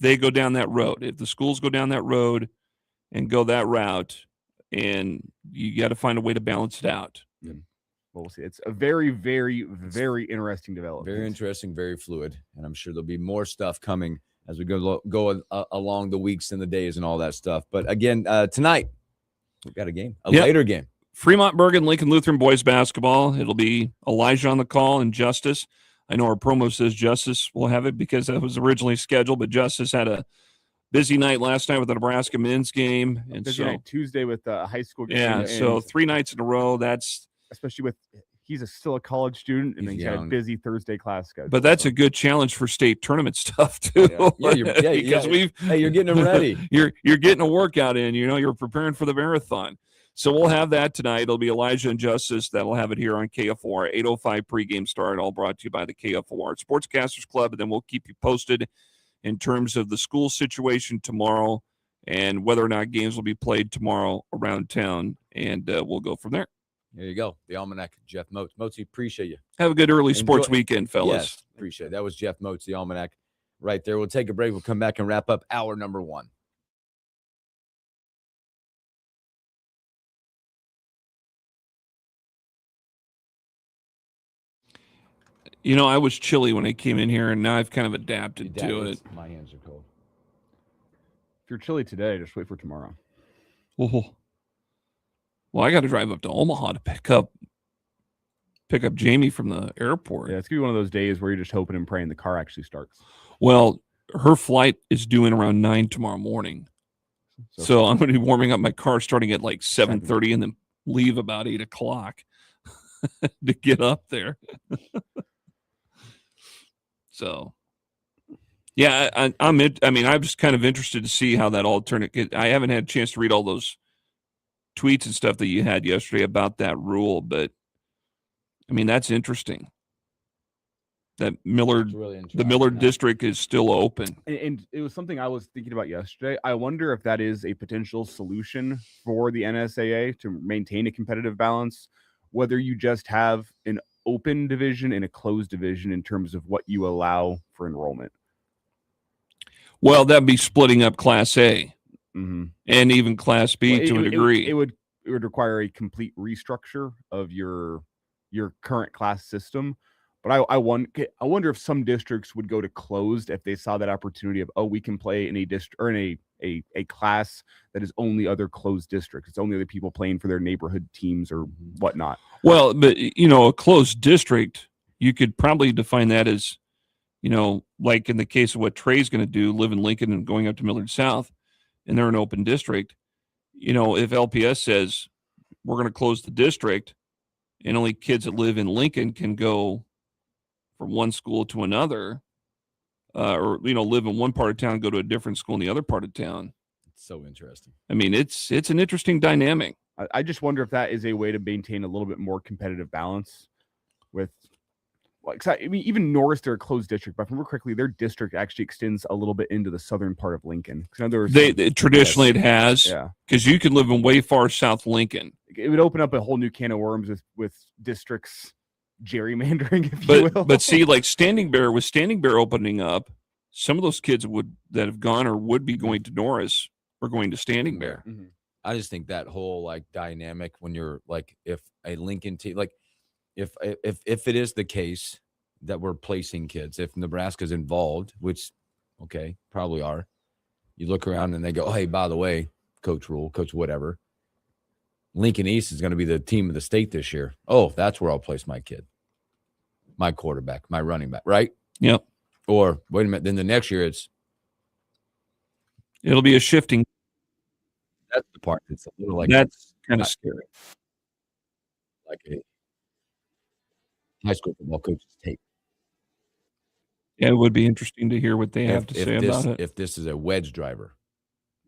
they go down that road, if the schools go down that road and go that route, and you got to find a way to balance it out. Well, we'll see. It's a very, very, very interesting development. Very interesting, very fluid. And I'm sure there'll be more stuff coming as we go along the weeks and the days and all that stuff. But again, tonight, we've got a game, later game. Fremont Bergen, Lincoln Lutheran boys basketball. It'll be Elijah on the call and Justice. I know our promo says Justice will have it because that was originally scheduled, but Justice had a busy night last night with the Nebraska men's game. And busy night Tuesday with the high school game. Yeah, so 3 nights in a row. That's especially with he's still a college student, and then he's got a busy Thursday class schedule. But that's a good challenge for state tournament stuff too. Because you're getting them ready. You're getting a workout in. You're preparing for the marathon. So we'll have that tonight. It'll be Elijah and Justice that'll have it here on KFOR. 8:05 pregame start, all brought to you by the KFOR Sportscasters Club, and then we'll keep you posted in terms of the school situation tomorrow and whether or not games will be played tomorrow around town, and we'll go from there. There you go. The Almanac, Jeff Moats. Moatsy, appreciate you. Have a good early sports weekend, fellas. Yes, appreciate it. That was Jeff Moats, the Almanac, right there. We'll take a break. We'll come back and wrap up hour number 1. I was chilly when I came in here, and now I've kind of adapted to it. My hands are cold. If you're chilly today, just wait for tomorrow. Oh. Well, I got to drive up to Omaha to pick up Jamie from the airport. Yeah, it's gonna be one of those days where you're just hoping and praying the car actually starts. Well, her flight is due in around 9 tomorrow morning. So I'm going to be warming up my car starting at like 7:30 and then leave about 8 o'clock to get up there. So, yeah, I'm just kind of interested to see how that alternate. I haven't had a chance to read all those tweets and stuff that you had yesterday about that rule, but I mean, that's interesting. That the Millard district is still open. And it was something I was thinking about yesterday. I wonder if that is a potential solution for the NSAA to maintain a competitive balance, whether you just have an open division and a closed division in terms of what you allow for enrollment. Well, that'd be splitting up Class A Mm-hmm. and even Class B to a degree. It would require a complete restructure of your current class system. But I wonder if some districts would go to closed if they saw that opportunity of, we can play in a district or in a class that is only other closed districts. It's only other people playing for their neighborhood teams or whatnot. Well, but a closed district, you could probably define that as, like in the case of what Trey's going to do, live in Lincoln and going up to Millard South, and they're an open district. If LPS says we're going to close the district and only kids that live in Lincoln can go from one school to another, or live in one part of town, go to a different school in the other part of town. It's so interesting. I mean, it's an interesting dynamic. I just wonder if that is a way to maintain a little bit more competitive balance with, even Norris, they're a closed district, but if I remember correctly, their district actually extends a little bit into the southern part of Lincoln. Traditionally it has, yeah, because you can live in way far south Lincoln. It would open up a whole new can of worms with districts gerrymandering, if you will. But see, like Standing Bear opening up, some of those kids that have gone or would be going to Norris are going to Standing Bear. Mm-hmm. I just think that whole dynamic when you're if a Lincoln team, if it is the case that we're placing kids, if Nebraska's involved, which probably are, you look around and they go, hey, by the way, Coach Rule, Coach whatever, Lincoln East is going to be the team of the state this year. Oh, that's where I'll place my kid, my quarterback, my running back, right? Yep. Or wait a minute, then the next year it'll be a shifting. That's the part that's a little that's kind of scary. Like a high school football coach's tape. Yeah, it would be interesting to hear what they have to say about it. If this is a wedge driver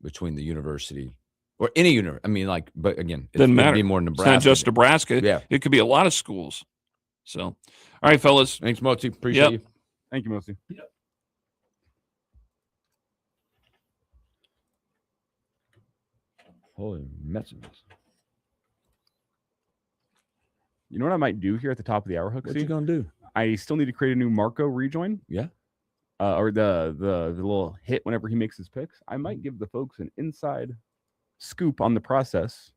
between the university or any university, but again, it doesn't matter. Be more Nebraska. It's not just Nebraska. Yeah, it could be a lot of schools. So, all right, fellas. Thanks, Mozi. Appreciate you. Thank you, Mozi. Yep. Holy messages. You know what I might do here at the top of the hour, Hooksy? What you gonna do? I still need to create a new Marco rejoin. Yeah. Or the little hit whenever he makes his picks. I might give the folks an inside scoop on the process.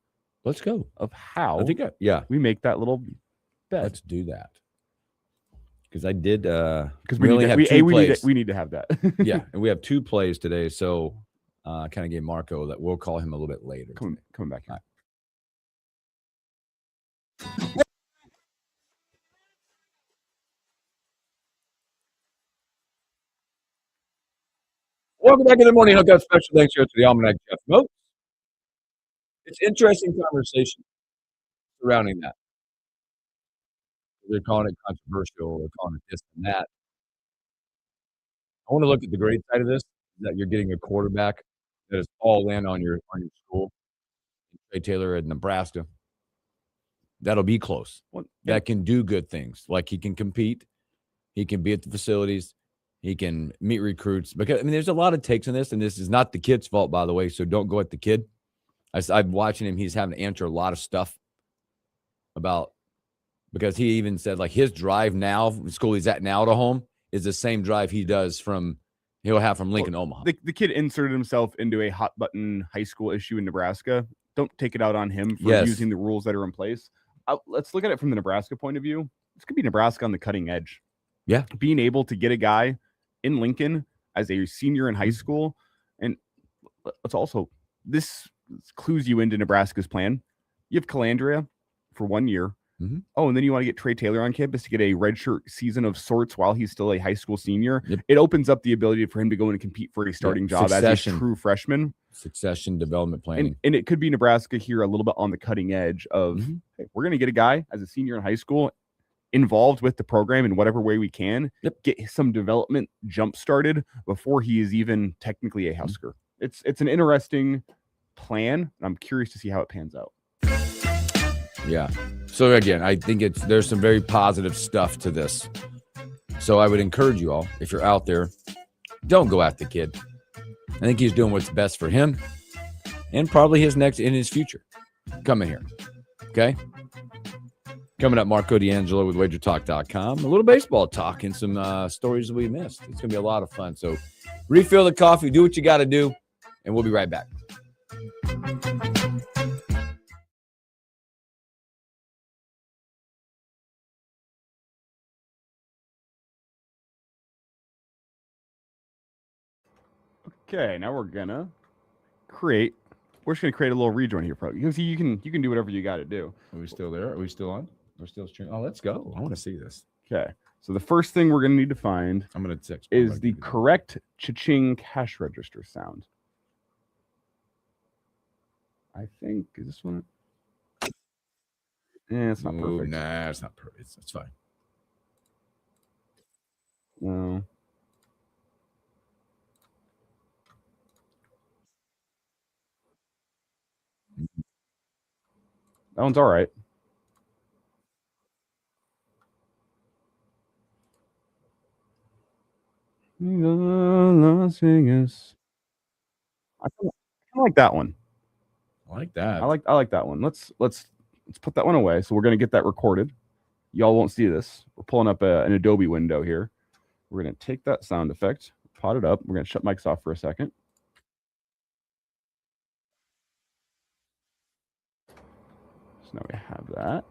Let's go. Of how we make that little bet. Let's do that. Because I did because we only have two plays. We need to have that. Yeah, and we have two plays today, so I kind of gave Marco that we'll call him a little bit later. Coming back here. Welcome back in the morning hookup. Special thanks here to the Almanac Jeff Moats. It's interesting conversation surrounding that. They're calling it controversial. They're calling it this and that. I want to look at the great side of this, that you're getting a quarterback that is all in on your school. Trey Taylor at Nebraska. That'll be close. That can do good things. Like he can compete. He can be at the facilities. He can meet recruits. Because there's a lot of takes on this, and this is not the kid's fault, by the way, so don't go at the kid. I'm watching him. He's having to answer a lot of stuff because he even said his drive now, the school he's at now to home, is the same drive he'll have from Lincoln, Omaha. The kid inserted himself into a hot button high school issue in Nebraska. Don't take it out on him for using the rules that are in place. Let's look at it from the Nebraska point of view. This could be Nebraska on the cutting edge. Yeah. Being able to get a guy in Lincoln as a senior in high school. And let's also, this clues you into Nebraska's plan. You have Calandria for 1 year. Mm-hmm. Oh, and then you want to get Trey Taylor on campus to get a redshirt season of sorts while he's still a high school senior. Yep. It opens up the ability for him to go in and compete for a starting job as a true freshman. Succession development planning. And it could be Nebraska here a little bit on the cutting edge of, hey, we're going to get a guy as a senior in high school involved with the program in whatever way we can, get some development jump started before he is even technically a Husker. It's an interesting plan, and I'm curious to see how it pans out. Yeah. So again, I think there's some very positive stuff to this. So I would encourage you all, if you're out there, don't go at the kid. I think he's doing what's best for him and probably his future. Come in here. Okay. Coming up, Marco D'Angelo with WagerTalk.com. A little baseball talk and some stories that we missed. It's going to be a lot of fun. So refill the coffee, do what you got to do, and we'll be right back. Okay, now we're just gonna create a little rejoin here, probably. You can do whatever you got to do. Are we still there? Are we still on? We're still streaming. Oh, let's go. I want to see this. Okay, so the first thing we're gonna need to find I'm gonna text is the correct cha-ching cash register sound. I think is this one. It's not perfect. Nah, it's not perfect. It's fine. No. That one's all right. Las Vegas. I kind of like that one. I like that. I like that one. Let's put that one away. So we're gonna get that recorded. Y'all won't see this. We're pulling up an Adobe window here. We're gonna take that sound effect, pot it up. We're gonna shut mics off for a second. So now we have that.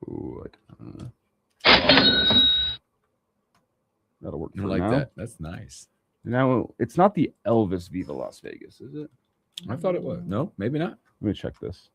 Ooh, that'll work for I like now. that. That's nice. Now it's not the Elvis Viva Las Vegas, is it? I thought it was. No, maybe not. Let me check this.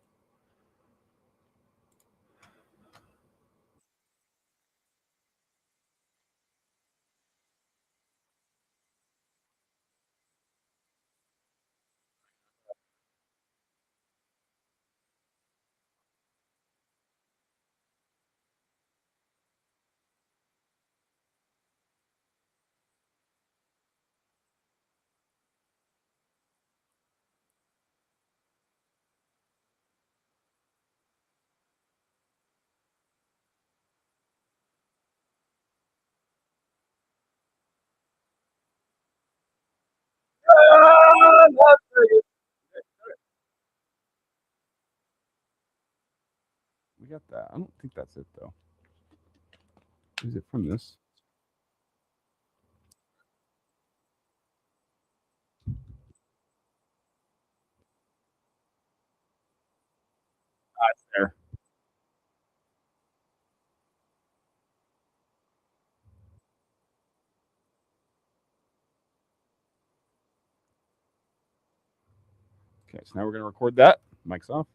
We got that. I don't think that's it though. Is it from this? It's there. Okay, so now we're gonna record that. Mic's off.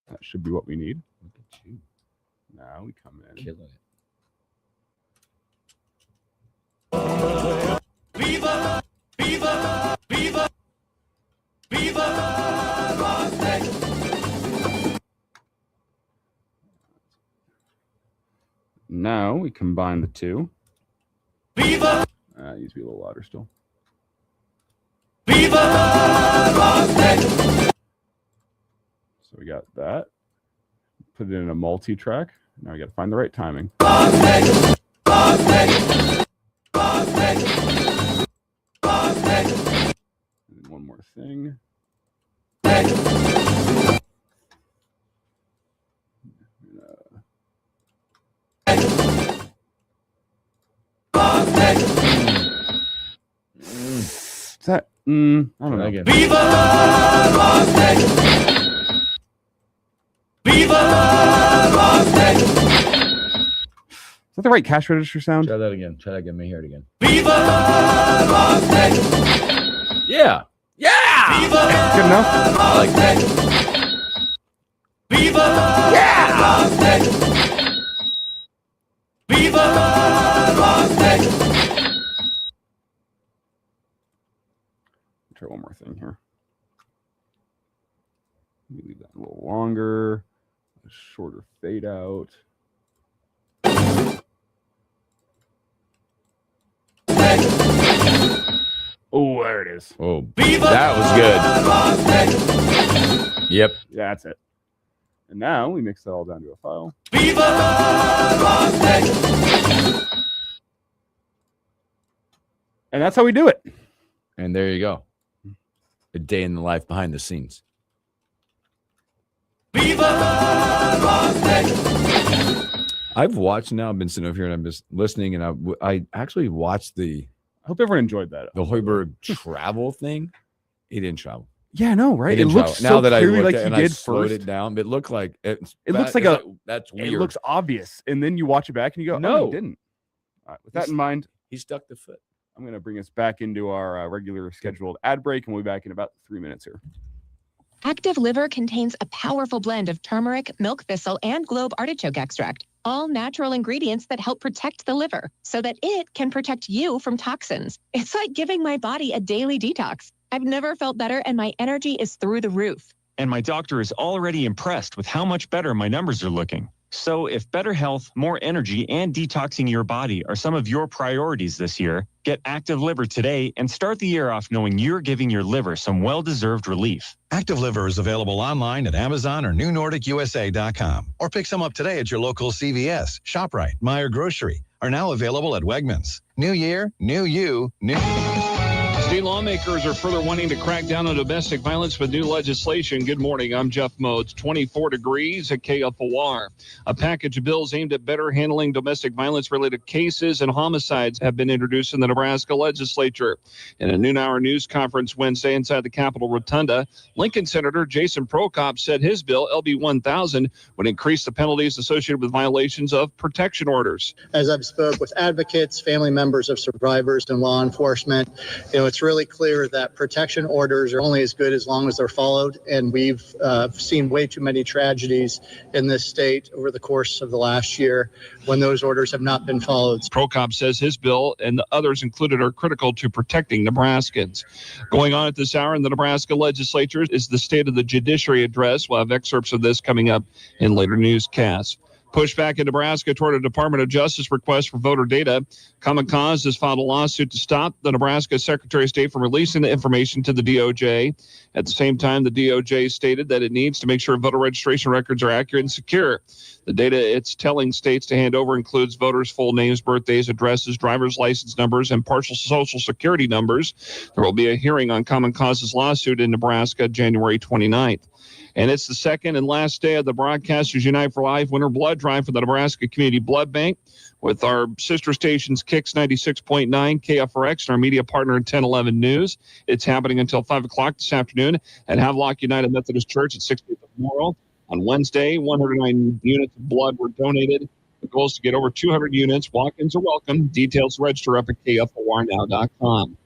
That should be what we need. Look at you. Now we come in. Killing it. Viva, viva, viva, viva Las Vegas. Now we combine the two. Viva. It needs to be a little louder still. Viva Las Vegas. So we got that. Put it in a multi-track. Now we got to find the right timing. Las Vegas. Las Vegas. Las Vegas. Las Vegas. And then one more thing. Vegas. Is that? I don't know. Again. Viva Las Vegas! Viva Las Vegas! Is that the right cash register sound? Try that again. Try that again. Let me hear it again. Viva Las Vegas! Yeah. Yeah. Viva Good enough. I like that. Viva Las Vegas! Viva Las Vegas! Try one more thing here. Let me leave that a little longer. A shorter fade out. Oh, there it is. Oh, that was good. Yep. Yeah, that's it. And now we mix that all down to a file. Viva Las Vegas! And that's how we do it. And there you go. A day in the life behind the scenes. Viva Las Vegas! I've watched now. I've been sitting over here and I'm just listening, and I actually watched the I hope everyone enjoyed that. Hoiberg travel thing. He didn't travel. Yeah, no, right? He It didn't looks travel. so Now that I clearly looked like at it he and I did slowed first. it down, it looked like It looks like that's weird. It looks obvious, and then you watch it back and you go, No. "Oh, he didn't." All right, with that in mind, he stuck the foot. I'm going to bring us back into our regular scheduled ad break, and we'll be back in about 3 minutes here. Active Liver contains a powerful blend of turmeric, milk thistle, and globe artichoke extract, all natural ingredients that help protect the liver so that it can protect you from toxins. It's like giving my body a daily detox. I've never felt better, and my energy is through the roof. And my doctor is already impressed with how much better my numbers are looking. So if better health, more energy, and detoxing your body are some of your priorities this year, get Active Liver today and start the year off knowing you're giving your liver some well-deserved relief. Active Liver is available online at Amazon or NewNordicUSA.com. Or pick some up today at your local CVS, ShopRite, Meijer Grocery. Are now available at Wegmans. New year, new you, new... State lawmakers are further wanting to crack down on domestic violence with new legislation. Good morning. I'm Jeff Modes. 24 degrees at KFOR. A package of bills aimed at better handling domestic violence-related cases and homicides have been introduced in the Nebraska legislature. In a noon-hour news conference Wednesday inside the Capitol Rotunda, Lincoln Senator Jason Prokop said his bill, LB 1000, would increase the penalties associated with violations of protection orders. As I've spoke with advocates, family members of survivors, and law enforcement, it's really clear that protection orders are only as good as long as they're followed. And we've seen way too many tragedies in this state over the course of the last year when those orders have not been followed. Prokop says his bill and the others included are critical to protecting Nebraskans. Going on at this hour in the Nebraska legislature is the State of the Judiciary address. We'll have excerpts of this coming up in later newscasts. Pushback in Nebraska toward a Department of Justice request for voter data. Common Cause has filed a lawsuit to stop the Nebraska Secretary of State from releasing the information to the DOJ. At the same time, the DOJ stated that it needs to make sure voter registration records are accurate and secure. The data it's telling states to hand over includes voters' full names, birthdays, addresses, driver's license numbers, and partial social security numbers. There will be a hearing on Common Cause's lawsuit in Nebraska January 29th. And it's the second and last day of the Broadcasters Unite for Life Winter Blood Drive for the Nebraska Community Blood Bank with our sister stations Kix 96.9, KFRX, and our media partner 1011 News. It's happening until 5 o'clock this afternoon at Havelock United Methodist Church at 60th Memorial. On Wednesday, 109 units of blood were donated. The goal is to get over 200 units. Walk-ins are welcome. Details register up at KFORnow.com.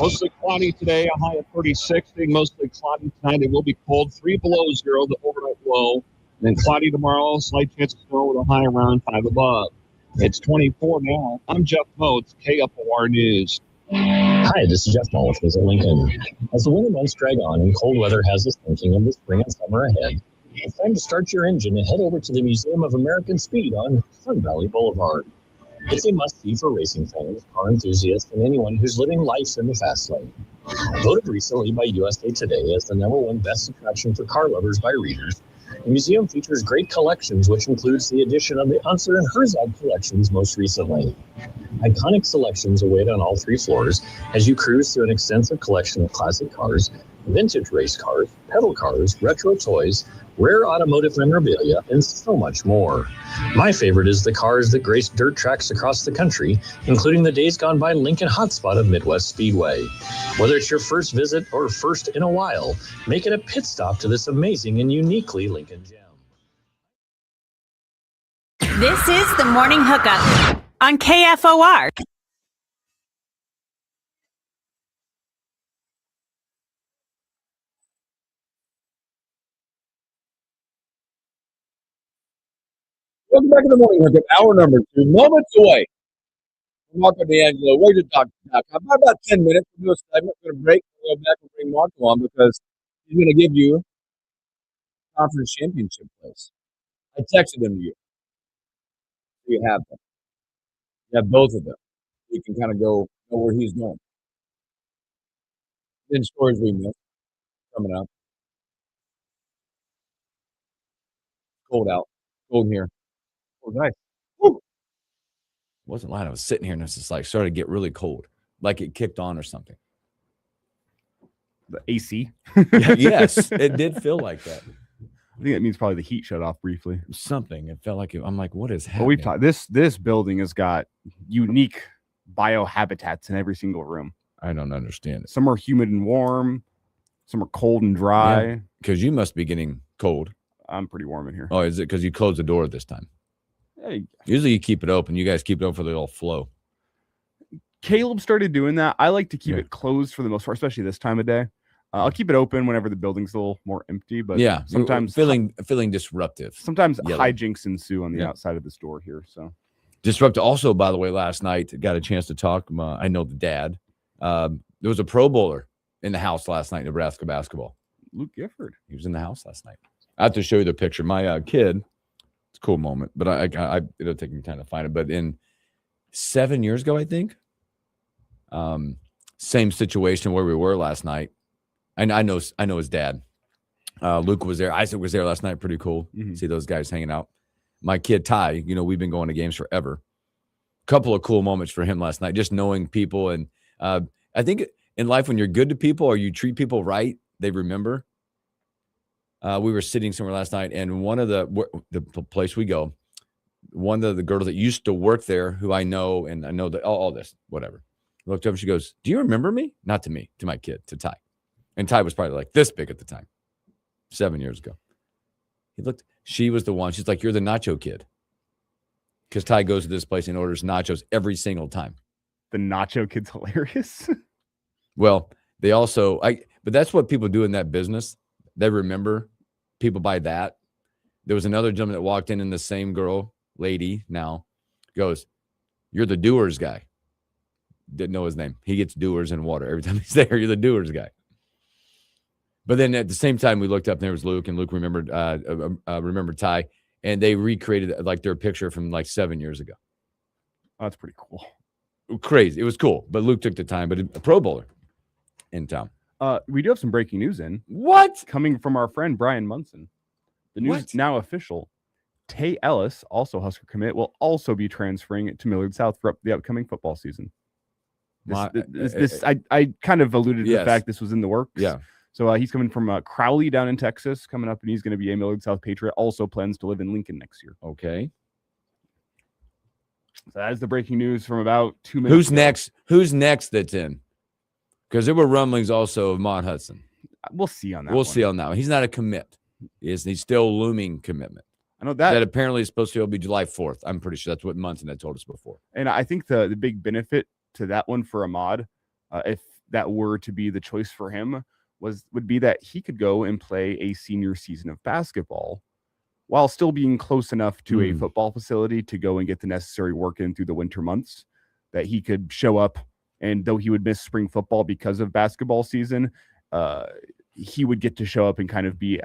Mostly cloudy today, a high of 36. Staying mostly cloudy tonight. It will be cold, 3 below zero, the overnight low. And then cloudy tomorrow, slight chance of snow with a high around 5 above. It's 24 now. I'm Jeff Motes, KFOR News. Hi, this is Jeff Motes, Visit Lincoln. As the winter months drag on and cold weather has us thinking of the spring and summer ahead, it's time to start your engine and head over to the Museum of American Speed on Sun Valley Boulevard. It's a must-see for racing fans, car enthusiasts, and anyone who's living life in the fast lane. Voted recently by USA Today as the #1 best attraction for car lovers by readers, the museum features great collections, which includes the addition of the Unser and Herzog collections most recently. Iconic selections await on all 3 floors as you cruise through an extensive collection of classic cars, vintage race cars, pedal cars, retro toys, rare automotive memorabilia, and so much more. My favorite is the cars that grace dirt tracks across the country, including the days gone by Lincoln hotspot of Midwest Speedway. Whether it's your first visit or first in a while, make it a pit stop to this amazing and uniquely Lincoln gem. This is the Morning Hookup on KFOR. Welcome back to the Morning Hookup, hour number 2, moments away. Marco D'Angelo, where's your doctor? About 10 minutes. We'll do a segment. We're going to break. We'll go back and bring Marco on because he's going to give you conference championship place. I texted them to you. So you have them. You have both of them. You can kind of know where he's going. Then stories we missed coming up. Cold out. Cold here. Cold night. Woo! Wasn't lying. I was sitting here and it's just like started to get really cold, like it kicked on or something. The AC. Yes, it did feel like that. I think that means probably the heat shut off briefly. Something. It felt like I'm like, what is happening? But we've talked. This building has got unique biohabitats in every single room. I don't understand it. Some are humid and warm. Some are cold and dry. Because you must be getting cold. I'm pretty warm in here. Oh, is it because you closed the door this time? Hey. Usually you keep it open. You guys keep it open for the little flow. Caleb started doing that. I like to keep it closed for the most part, especially this time of day. I'll keep it open whenever the building's a little more empty, but sometimes feeling disruptive. Sometimes hijinks ensue on the outside of this door here. So disruptive. Also, by the way, last night got a chance to talk. I know the dad. There was a Pro Bowler in the house last night, Nebraska basketball. Luke Gifford. He was in the house last night. I have to show you the picture. My kid. It's a cool moment, but it'll take me time to find it. But in 7 years ago, I think, same situation where we were last night. And I know his dad. Luke was there. Isaac was there last night. Pretty cool. Mm-hmm. See those guys hanging out. My kid Ty, we've been going to games forever. Couple of cool moments for him last night, just knowing people. And I think in life, when you're good to people or you treat people right, they remember. We were sitting somewhere last night, and one of the place we go, one of the girls that used to work there, who I know, and I know that all this, whatever, looked up and she goes, "Do you remember me?" Not to me, to my kid, to Ty. And Ty was probably like this big at the time, 7 years ago. He looked, she was the one. She's like, "You're the nacho kid." Because Ty goes to this place and orders nachos every single time. The nacho kid's hilarious. Well, they also, but that's what people do in that business. They remember. People buy that. There was another gentleman that walked in, and the same lady now goes, "You're the Doers guy." Didn't know his name. He gets Doers and water every time he's there. You're the Doers guy. But then at the same time, we looked up and there was Luke, and Luke remembered Ty, and they recreated like their picture from like 7 years ago. Oh, that's pretty cool. Crazy. It was cool, but Luke took the time. But a Pro Bowler in town. We do have some breaking news in. What? Coming from our friend Brian Munson. The news is now official. Tay Ellis, also Husker commit, will also be transferring to Millard South for the upcoming football season. I kind of alluded to the fact this was in the works. Yeah. So he's coming from Crowley down in Texas, coming up, and he's going to be a Millard South Patriot. Also plans to live in Lincoln next year. Okay. So that is the breaking news from about 2 minutes. Who's next? Who's next that's in? Because there were rumblings also of Mont Hudson. We'll see on that. We'll see on that one. He's not a commit. He's still looming commitment. I know that apparently is supposed to be July 4th. I'm pretty sure that's what Munson had told us before. And I think the big benefit to that one for Ahmad, if that were to be the choice for him, would be that he could go and play a senior season of basketball while still being close enough to a football facility to go and get the necessary work in through the winter months, that he could show up. And though he would miss spring football because of basketball season, he would get to show up and kind of be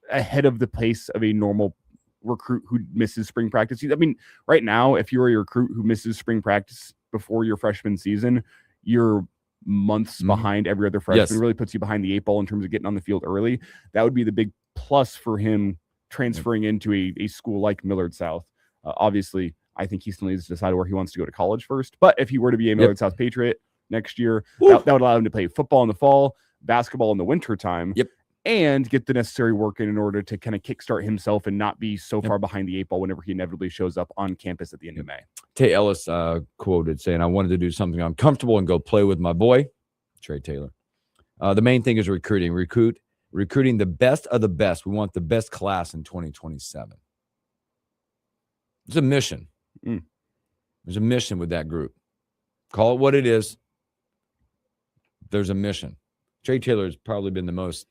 ahead of the pace of a normal recruit who misses spring practice. I mean, right now, if you're a recruit who misses spring practice before your freshman season, you're months behind every other freshman. Yes. It really puts you behind the 8 ball in terms of getting on the field early. That would be the big plus for him transferring into a school like Millard South. Obviously, I think he still needs to decide where he wants to go to college first. But if he were to be a Millard South Patriot next year, that would allow him to play football in the fall, basketball in the winter time, and get the necessary work in order to kind of kickstart himself and not be so far behind the 8 ball whenever he inevitably shows up on campus at the end of May. Tay Ellis quoted saying, "I wanted to do something uncomfortable and go play with my boy, Trey Taylor. The main thing is recruiting the best of the best. We want the best class in 2027. It's a mission. There's a mission with that group. Call it what it is. There's a mission. Trey Taylor has probably been the most,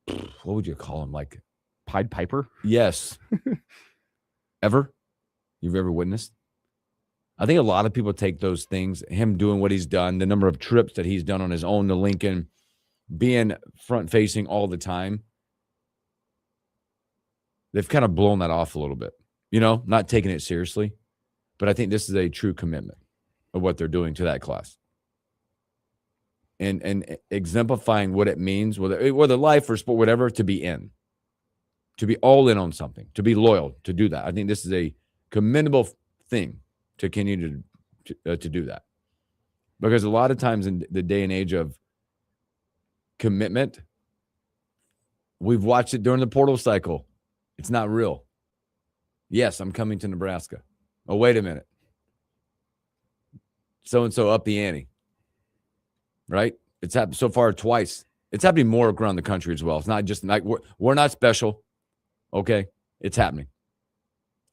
what would you call him? Like Pied Piper? Yes. Ever? You've ever witnessed? I think a lot of people take those things, him doing what he's done, the number of trips that he's done on his own to Lincoln, being front-facing all the time. They've kind of blown that off a little bit, not taking it seriously. But I think this is a true commitment of what they're doing to that class. And exemplifying what it means, whether life or sport, whatever, to be in. To be all in on something, to be loyal, to do that. I think this is a commendable thing to continue to do that. Because a lot of times in the day and age of commitment, we've watched it during the portal cycle. It's not real. Yes, I'm coming to Nebraska. Oh, wait a minute. So-and-so up the ante. Right? It's happened so far twice. It's happening more around the country as well. It's not just like we're not special. Okay? It's happening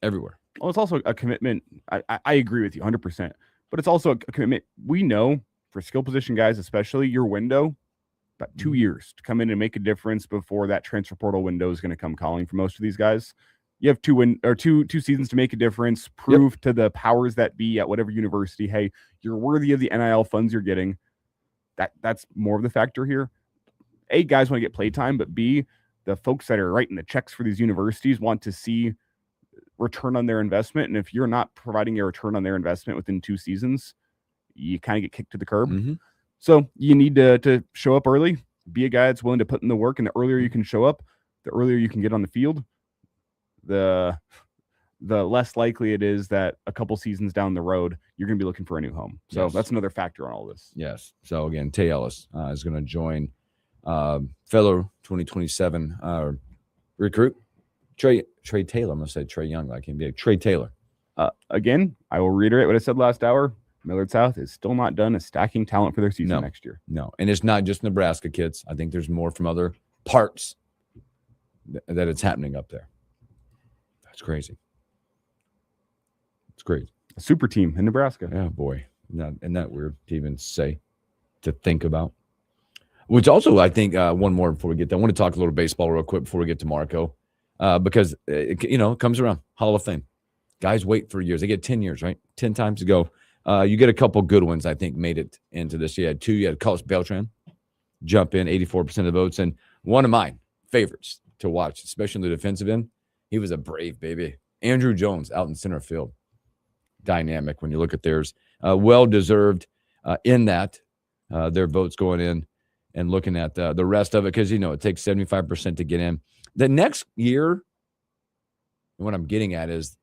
everywhere. Well, it's also a commitment. I agree with you 100%. But it's also a commitment. We know for skill position guys, especially, your window, about 2 years to come in and make a difference before that transfer portal window is going to come calling for most of these guys. You have two seasons to make a difference, prove to the powers that be at whatever university, hey, you're worthy of the NIL funds you're getting. That's more of the factor here. A, guys want to get play time, but B, the folks that are writing the checks for these universities want to see return on their investment. And if you're not providing a return on their investment within 2 seasons, you kind of get kicked to the curb. So you need to show up early, be a guy that's willing to put in the work. And the earlier you can show up, the earlier you can get on the field, the less likely it is that a couple seasons down the road, you're going to be looking for a new home. So that's another factor on all this. Yes. So again, Tay Ellis is going to join fellow 2027 recruit Trey Taylor. I'm going to say Trey Young, like him. Trey Taylor. Again, I will reiterate what I said last hour. Millard South is still not done stacking talent for their season next year. No, and it's not just Nebraska kids. I think there's more from other parts that it's happening up there. That's crazy. It's great. A super team in Nebraska. Yeah, boy. Isn't that weird to even say, to think about? Which also, I think, one more before we get there. I want to talk a little baseball real quick before we get to Marco, because, it comes around. Hall of Fame. Guys wait for years. They get 10 years, right? 10 times to go. You get a couple good ones, I think, made it into this. You had 2. You had Carlos Beltran jump in, 84% of the votes. And one of my favorites to watch, especially in the defensive end, he was a brave baby. Andrew Jones out in center field. Dynamic when you look at theirs. Well-deserved in that. Their votes going in and looking at the rest of it, because, it takes 75% to get in. The next year, what I'm getting at is,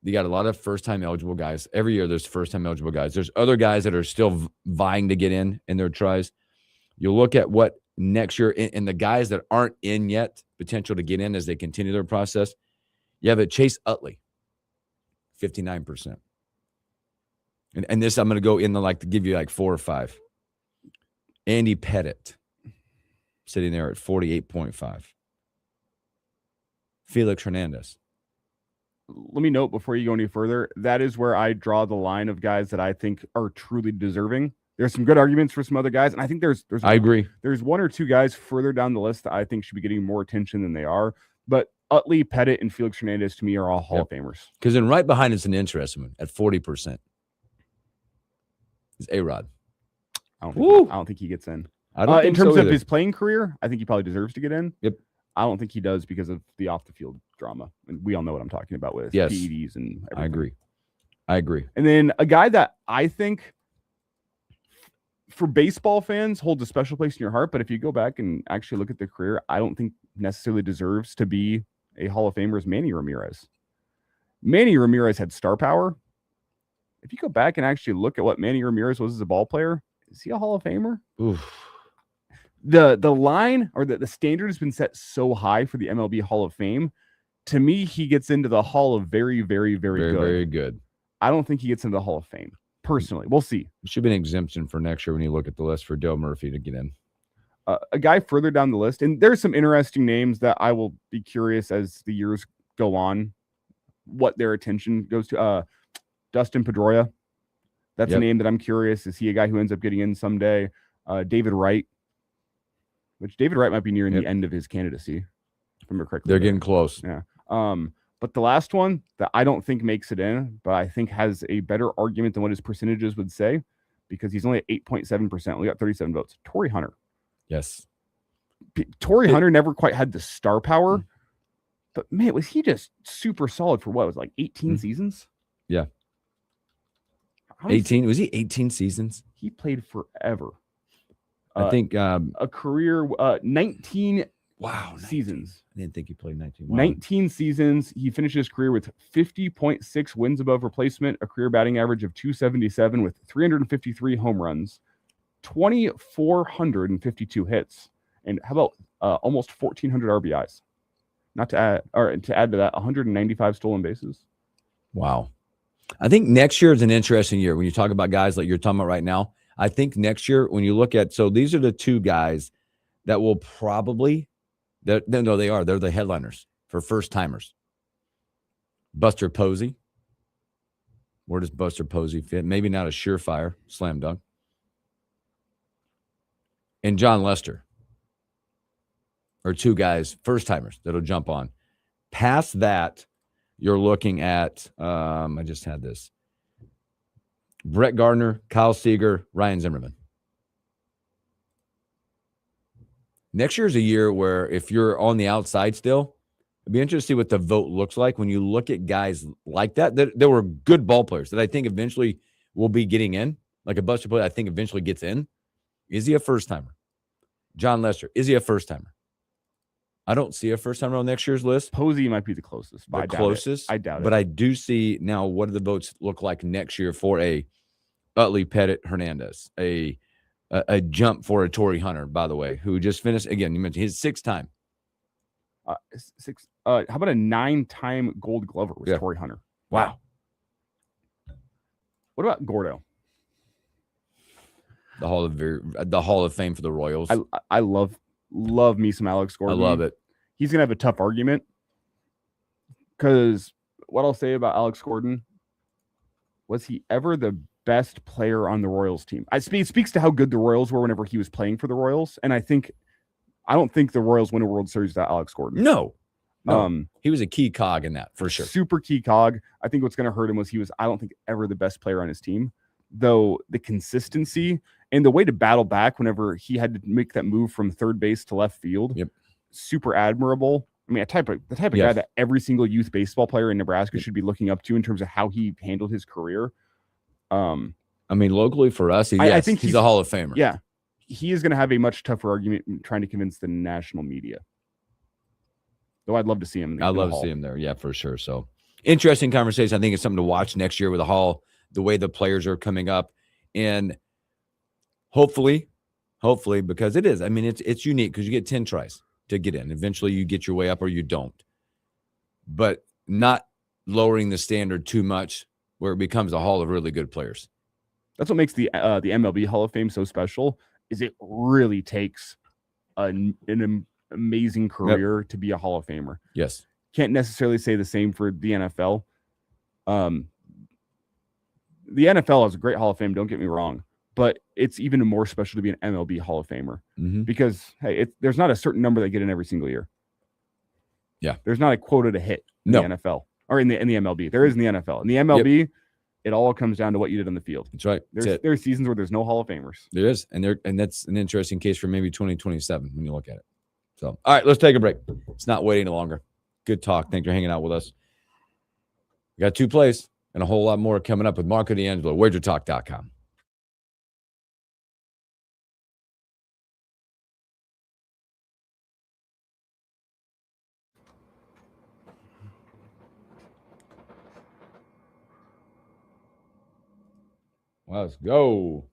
you got a lot of first-time eligible guys. Every year there's first-time eligible guys. There's other guys that are still vying to get in their tries. You look at what next year, and the guys that aren't in yet, potential to get in as they continue their process. You have a Chase Utley, 59%. And this I'm going to go in to give you 4 or 5. Andy Pettit, sitting there at 48.5. Felix Hernandez. Let me note before you go any further, that is where I draw the line of guys that I think are truly deserving. There's some good arguments for some other guys, and I think there's I agree. There's 1 or 2 guys further down the list that I think should be getting more attention than they are. But Utley, Pettit, and Felix Hernandez to me are all Hall of Famers. Because then right behind it's an interesting one at 40%. Is A-Rod. I don't think he gets in. In terms of his playing career, I think he probably deserves to get in. Yep. I don't think he does because of the off-the-field drama. And we all know what I'm talking about with PEDs and everything. I agree. And then a guy that I think, for baseball fans, holds a special place in your heart, but if you go back and actually look at the career, I don't think necessarily deserves to be a Hall of Famer, is Manny Ramirez. Manny Ramirez had star power. If you go back and actually look at what Manny Ramirez was as a ball player, is he a Hall of Famer? Oof. The line or the standard has been set so high for the MLB Hall of Fame. To me, he gets into the Hall of very, very, very good. Very good. I don't think he gets into the Hall of Fame. Personally, we'll see. It should be an exemption for next year when you look at the list for Dale Murphy to get in. A guy further down the list, and there's some interesting names that I will be curious as the years go on, what their attention goes to. Dustin Pedroia. That's a name that I'm curious. Is he a guy who ends up getting in someday? David Wright, which David Wright might be nearing the end of his candidacy, if I remember correctly. They're getting close. Yeah. But the last one that I don't think makes it in, but I think has a better argument than what his percentages would say, because he's only at 8.7%. We got 37 votes. Torrey Hunter. Yes. Torrey Hunter never quite had the star power, but man, was he just super solid for what? It was like 18 seasons? Yeah. 18. Was he 18 seasons? He played forever. I think a career 19 seasons. I didn't think he played 19. Wow. 19 seasons. He finished his career with 50.6 wins above replacement, a career batting average of 277 with 353 home runs, 2,452 hits, and how about almost 1,400 RBIs? Not to add, or to add to that, 195 stolen bases. Wow. I think next year is an interesting year when you talk about guys like you're talking about right now. I think next year, when you look at, so these are the two guys that will probably, they're the headliners for first timers. Buster Posey. Where does Buster Posey fit? Maybe not a surefire slam dunk. And John Lester are two guys, first timers that'll jump on. Past that, you're looking at, I just had this. Brett Gardner, Kyle Seager, Ryan Zimmerman. Next year's a year where if you're on the outside still, it'd be interesting to see what the vote looks like when you look at guys like that. There were good ball players that I think eventually will be getting in. Like a Buster Posey, I think eventually gets in. Is he a first-timer? John Lester, is he a first-timer? I don't see a first-timer on next year's list. Posey might be the closest. The closest. I doubt it. But I do see now what do the votes look like next year for a Utley Pettit Hernandez, a jump for a Torrey Hunter, by the way, who just finished, again, you mentioned his sixth time. How about a 9-time Gold Glover with Torrey Hunter? Wow. What about Gordo? The Hall of Fame for the Royals. I love me some Alex Gordon. I love it. He's gonna have a tough argument, because what I'll say about Alex Gordon, was he ever the best player on the Royals team? It speaks to how good the Royals were whenever he was playing for the Royals, and I don't think the Royals win a World Series without Alex Gordon. No. He was a key cog in that for sure. Super key cog. I think what's going to hurt him was I don't think ever the best player on his team, though the consistency and the way to battle back whenever he had to make that move from third base to left field. Super admirable. I mean, the type of guy that every single youth baseball player in Nebraska should be looking up to in terms of how he handled his career. I mean, locally for us, I think he's a Hall of Famer. Yeah. He is going to have a much tougher argument trying to convince the national media. Though I'd love to see him. I'd love to see him there. Yeah, for sure. So interesting conversation. I think it's something to watch next year with the Hall, the way the players are coming up. And hopefully, because it is, I mean, it's unique because you get 10 tries to get in. Eventually you get your way up or you don't. But not lowering the standard too much where it becomes a hall of really good players. That's what makes the MLB Hall of Fame so special, is it really takes an amazing career to be a Hall of Famer. Yes. Can't necessarily say the same for the NFL. The NFL has a great Hall of Fame, don't get me wrong, but it's even more special to be an MLB Hall of Famer because, hey, there's not a certain number that get in every single year. Yeah. There's not a quota to hit in the NFL or in the MLB. There is in the NFL. In the MLB, it all comes down to what you did on the field. That's right. There's seasons where there's no Hall of Famers. There is, and that's an interesting case for maybe 2027 when you look at it. So, all right, let's take a break. It's not waiting any longer. Good talk. Thanks for hanging out with us. We got 2 plays and a whole lot more coming up with Marco D'Angelo, WagerTalk.com. Let's go.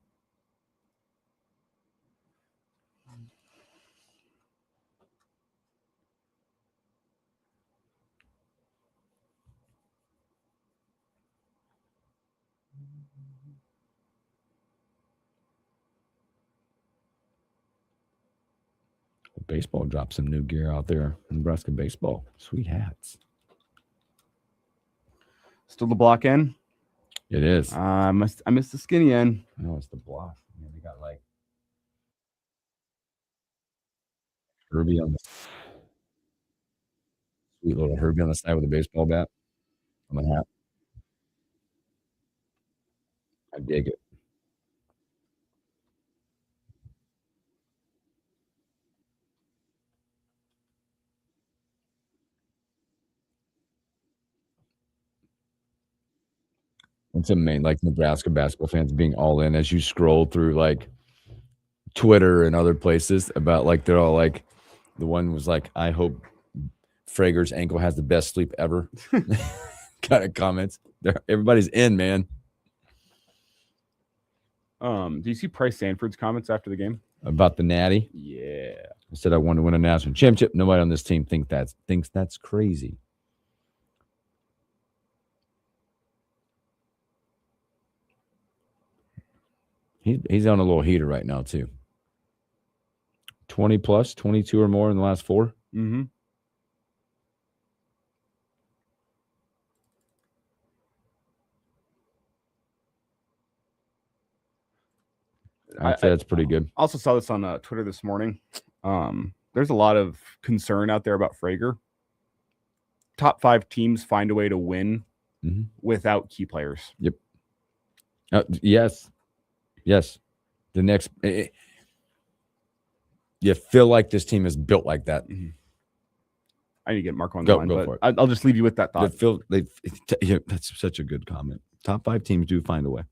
Baseball dropped some new gear out there. Nebraska baseball. Sweet hats. Still the block end? It is. I missed the skinny end. No, it's the block. Man, they got like Herbie on the sweet little Herbie on the side with a baseball bat on the hat. I dig it. It's amazing, like Nebraska basketball fans being all in as you scroll through like Twitter and other places about like they're all like the one was like, I hope Frager's ankle has the best sleep ever. Kind of comments. Everybody's in, man. Do you see Price Sanford's comments after the game? About the Natty? Yeah. I said I want to win a national championship. Nobody on this team thinks that's crazy. He's on a little heater right now, too. 20 plus, 22 or more in the last 4. Mm-hmm. I'd say that's pretty good. I also saw this on Twitter this morning. There's a lot of concern out there about Frager. Top 5 teams find a way to win without key players. Yep. Yes. The next, you feel like this team is built like that. I need to get Marco on the line, go but for it. I'll just leave you with that thought. That's such a good comment. Top 5 teams do find a way.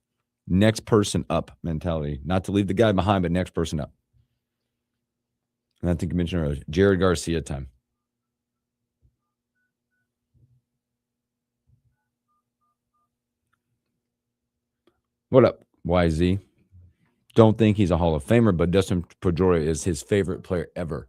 Next person up mentality, not to leave the guy behind, but next person up. And I think you mentioned earlier, Jared Garcia time. What up, YZ? Don't think he's a Hall of Famer, but Dustin Pedroia is his favorite player ever.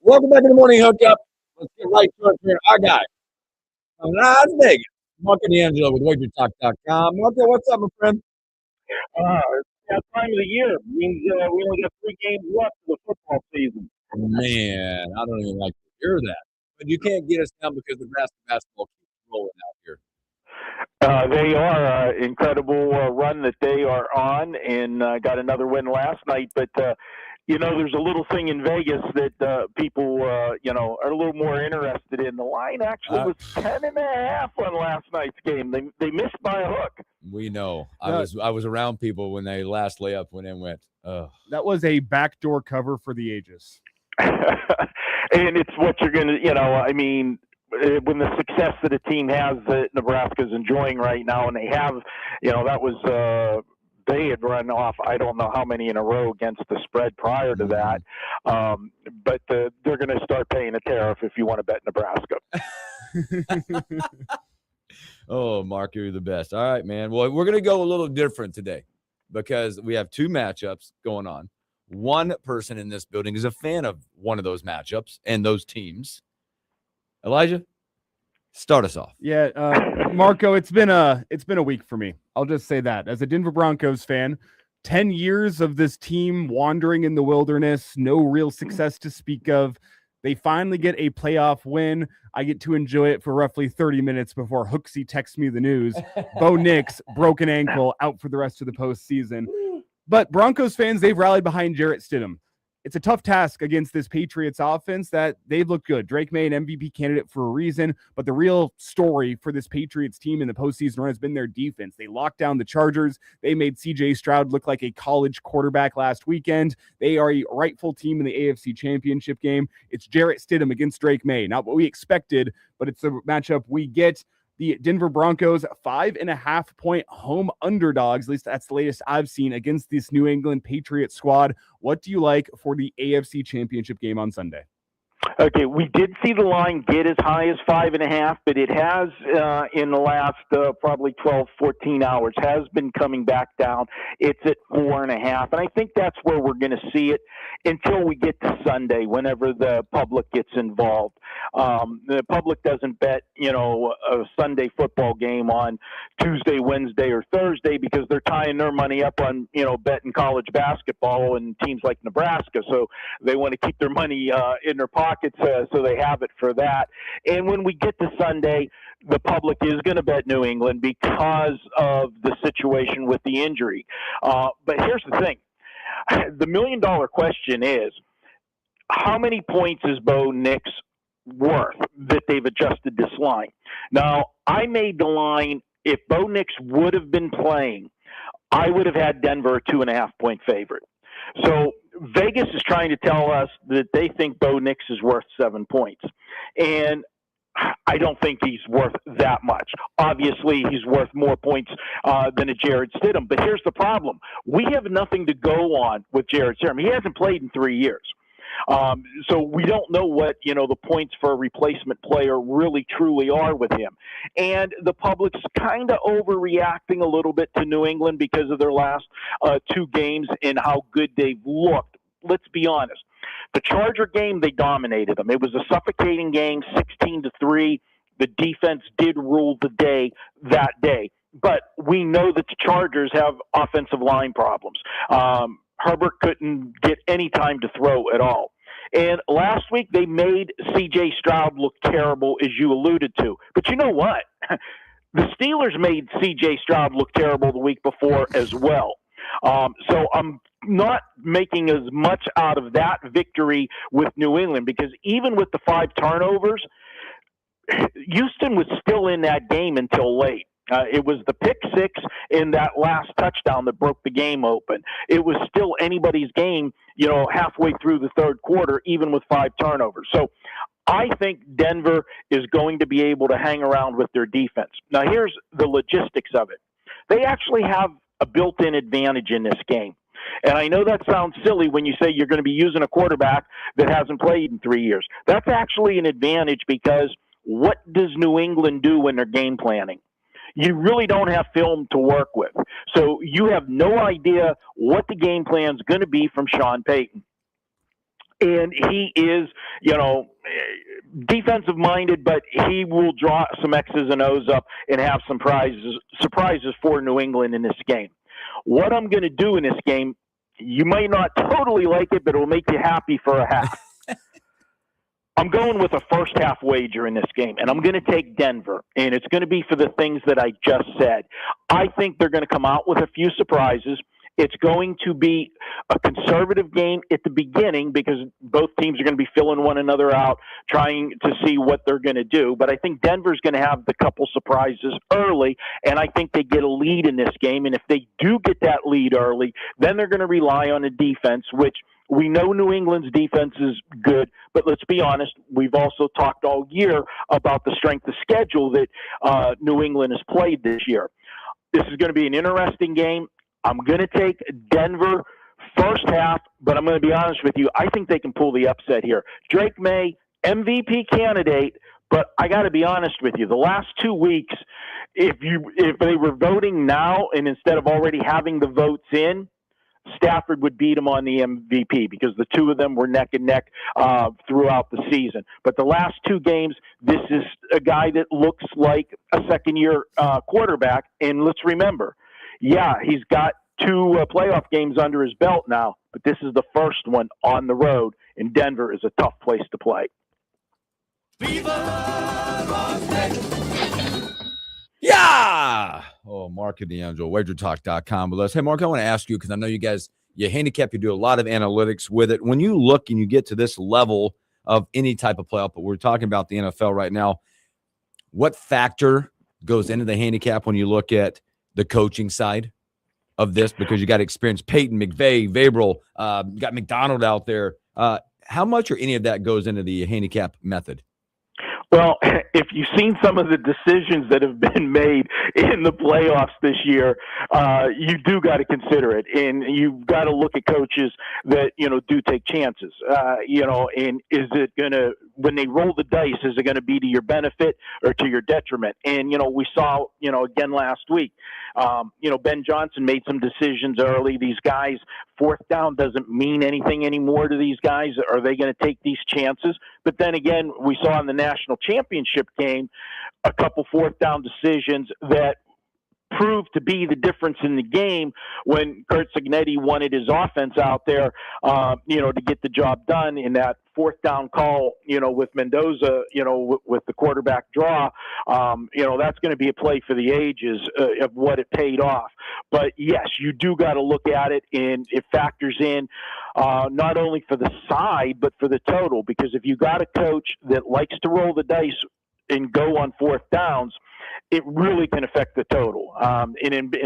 Welcome back to the morning hookup. Let's get right to it here. Our guy from Las Vegas, Marco D'Angelo with WagerTalk.com. Marco, what's up, my friend? It's that time of the year. It means we only got 3 games left of the football season. Man, I don't even like to hear that. But you can't get us down because Nebraska basketball keeps rolling out here. They are an incredible run that they are on, and got another win last night. But there's a little thing in Vegas that people are a little more interested in. The line actually was 10.5 on last night's game. They missed by a hook. We know. I was around people when they last layup went in. That was a backdoor cover for the ages. And it's what you're going to, when the success that a team has that Nebraska's enjoying right now, and they have, that was they had run off I don't know how many in a row against the spread prior to that. But they're going to start paying a tariff if you want to bet Nebraska. Oh, Mark, you're the best. All right, man. Well, we're going to go a little different today because we have 2 matchups going on. One person in this building is a fan of one of those matchups and those teams. Elijah, start us off. Yeah, Marco, it's been a week for me. I'll just say that. As a Denver Broncos fan, 10 years of this team wandering in the wilderness, no real success to speak of. They finally get a playoff win. I get to enjoy it for roughly 30 minutes before Hooksy texts me the news. Bo Nix, broken ankle, out for the rest of the postseason. But Broncos fans, they've rallied behind Jarrett Stidham. it's a tough task against this Patriots offense that they've looked good. Drake May, an MVP candidate for a reason, but the real story for this Patriots team in the postseason run has been their defense. They locked down the Chargers. They made CJ Stroud look like a college quarterback last weekend. They are a rightful team in the AFC Championship game. It's Jarrett Stidham against Drake May. Not what we expected, but it's the matchup we get. The Denver Broncos, 5.5-point home underdogs. At least that's the latest I've seen against this New England Patriots squad. What do you like for the AFC Championship game on Sunday? Okay, we did see the line get as high as 5.5, but it has in the last probably 12, 14 hours has been coming back down. It's at 4.5, and I think that's where we're going to see it until we get to Sunday, whenever the public gets involved. The public doesn't bet, a Sunday football game on Tuesday, Wednesday, or Thursday because they're tying their money up on, betting college basketball and teams like Nebraska. So they want to keep their money in their pockets so they have it for that. And when we get to Sunday, the public is going to bet New England because of the situation with the injury. But here's the thing. The million-dollar question is, how many points is Bo Nix worth that they've adjusted this line? Now, I made the line, if Bo Nix would have been playing, I would have had Denver a 2.5-point favorite. So Vegas is trying to tell us that they think Bo Nix is worth 7 points. And I don't think he's worth that much. Obviously, he's worth more points than a Jarrett Stidham. But here's the problem. We have nothing to go on with Jarrett Stidham. He hasn't played in 3 years. So we don't know what, the points for a replacement player really truly are with him. And the public's kind of overreacting a little bit to New England because of their last 2 games and how good they've looked. Let's be honest. The Charger game, they dominated them. It was a suffocating game, 16-3. The defense did rule the day that day. But we know that the Chargers have offensive line problems. Herbert couldn't get any time to throw at all. And last week they made C.J. Stroud look terrible, as you alluded to. But you know what? The Steelers made C.J. Stroud look terrible the week before as well. So I'm not making as much out of that victory with New England because even with the 5 turnovers, Houston was still in that game until late. It was the pick 6 in that last touchdown that broke the game open. It was still anybody's game, halfway through the third quarter, even with 5 turnovers. So I think Denver is going to be able to hang around with their defense. Now, here's the logistics of it. They actually have a built-in advantage in this game. And I know that sounds silly when you say you're going to be using a quarterback that hasn't played in 3 years. That's actually an advantage because what does New England do when they're game planning? You really don't have film to work with. So you have no idea what the game plan is going to be from Sean Payton. And he is, defensive minded, but he will draw some X's and O's up and have some surprises for New England in this game. What I'm going to do in this game, you might not totally like it, but it will make you happy for a half. I'm going with a first half wager in this game, and I'm going to take Denver, and it's going to be for the things that I just said. I think they're going to come out with a few surprises. It's going to be a conservative game at the beginning because both teams are going to be filling one another out, trying to see what they're going to do. But I think Denver's going to have the couple surprises early, and I think they get a lead in this game. And if they do get that lead early, then they're going to rely on a defense, which we know New England's defense is good, but let's be honest, we've also talked all year about the strength of schedule that New England has played this year. This is going to be an interesting game. I'm going to take Denver first half, but I'm going to be honest with you. I think they can pull the upset here. Drake May, MVP candidate, but I got to be honest with you. The last 2 weeks, if they were voting now and instead of already having the votes in, Stafford would beat him on the MVP because the two of them were neck and neck throughout the season. But the last 2 games, this is a guy that looks like a second-year quarterback. And let's remember, yeah, he's got 2 playoff games under his belt now, but this is the first one on the road, and Denver is a tough place to play. Yeah. Oh, Mark and D'Angelo, wagertalk.com with us. Hey, Mark, I want to ask you, because I know you guys You handicap, you do a lot of analytics with it. When you look and you get to this level of any type of playoff, but we're talking about the NFL right now, what factor goes into the handicap when you look at the coaching side of this? Because you got experience, Peyton, McVay, Vrabel, you got McDonald out there. How much or any of that goes into the handicap method? Well, if you've seen some of the decisions that have been made in the playoffs this year, you do got to consider it, and you've got to look at coaches that do take chances. And is it going to, when they roll the dice, is it going to be to your benefit or to your detriment? And we saw again last week. Ben Johnson made some decisions early. These guys, fourth down doesn't mean anything anymore to these guys. Are they going to take these chances? But then again, we saw in the national championship game a couple fourth down decisions that proved to be the difference in the game when Kurt Cignetti wanted his offense out there, to get the job done in that fourth down call, with Mendoza, with the quarterback draw. That's going to be a play for the ages of what it paid off. But yes, you do got to look at it, and it factors in not only for the side, but for the total, because if you got a coach that likes to roll the dice and go on fourth downs, it really can affect the total.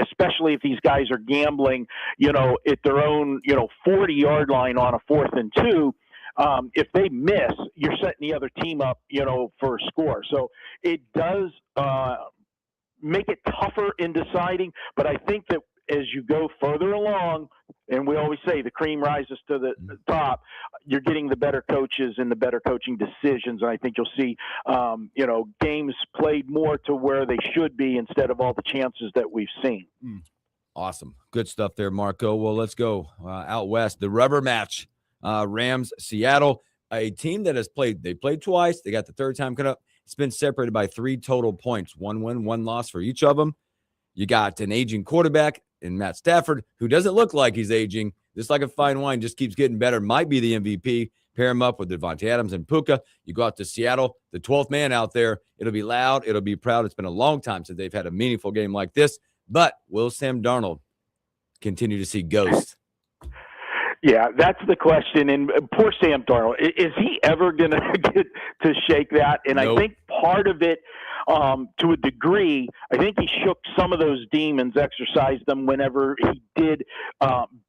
Especially if these guys are gambling, at their own, 40-yard line on a 4th and 2, if they miss, you're setting the other team up, for a score. So it does make it tougher in deciding, but I think that as you go further along, and we always say the cream rises to the top, you're getting the better coaches and the better coaching decisions. And I think you'll see, games played more to where they should be instead of all the chances that we've seen. Awesome. Good stuff there, Marco. Well, let's go out west. The rubber match, Rams, Seattle, a team that has played. They played twice. They got the third time coming up. It's been separated by 3 total points, 1 win, 1 loss for each of them. You got an aging quarterback in Matt Stafford, who doesn't look like he's aging, just like a fine wine, just keeps getting better, might be the MVP. Pair him up with Devontae Adams and Puka. You go out to Seattle, the 12th man out there. It'll be loud. It'll be proud. It's been a long time since they've had a meaningful game like this. But will Sam Darnold continue to see ghosts? Yeah, that's the question. And poor Sam Darnold, is he ever going to get to shake that? And Nope. I think part of it, to a degree, I think he shook some of those demons, exercised them whenever he did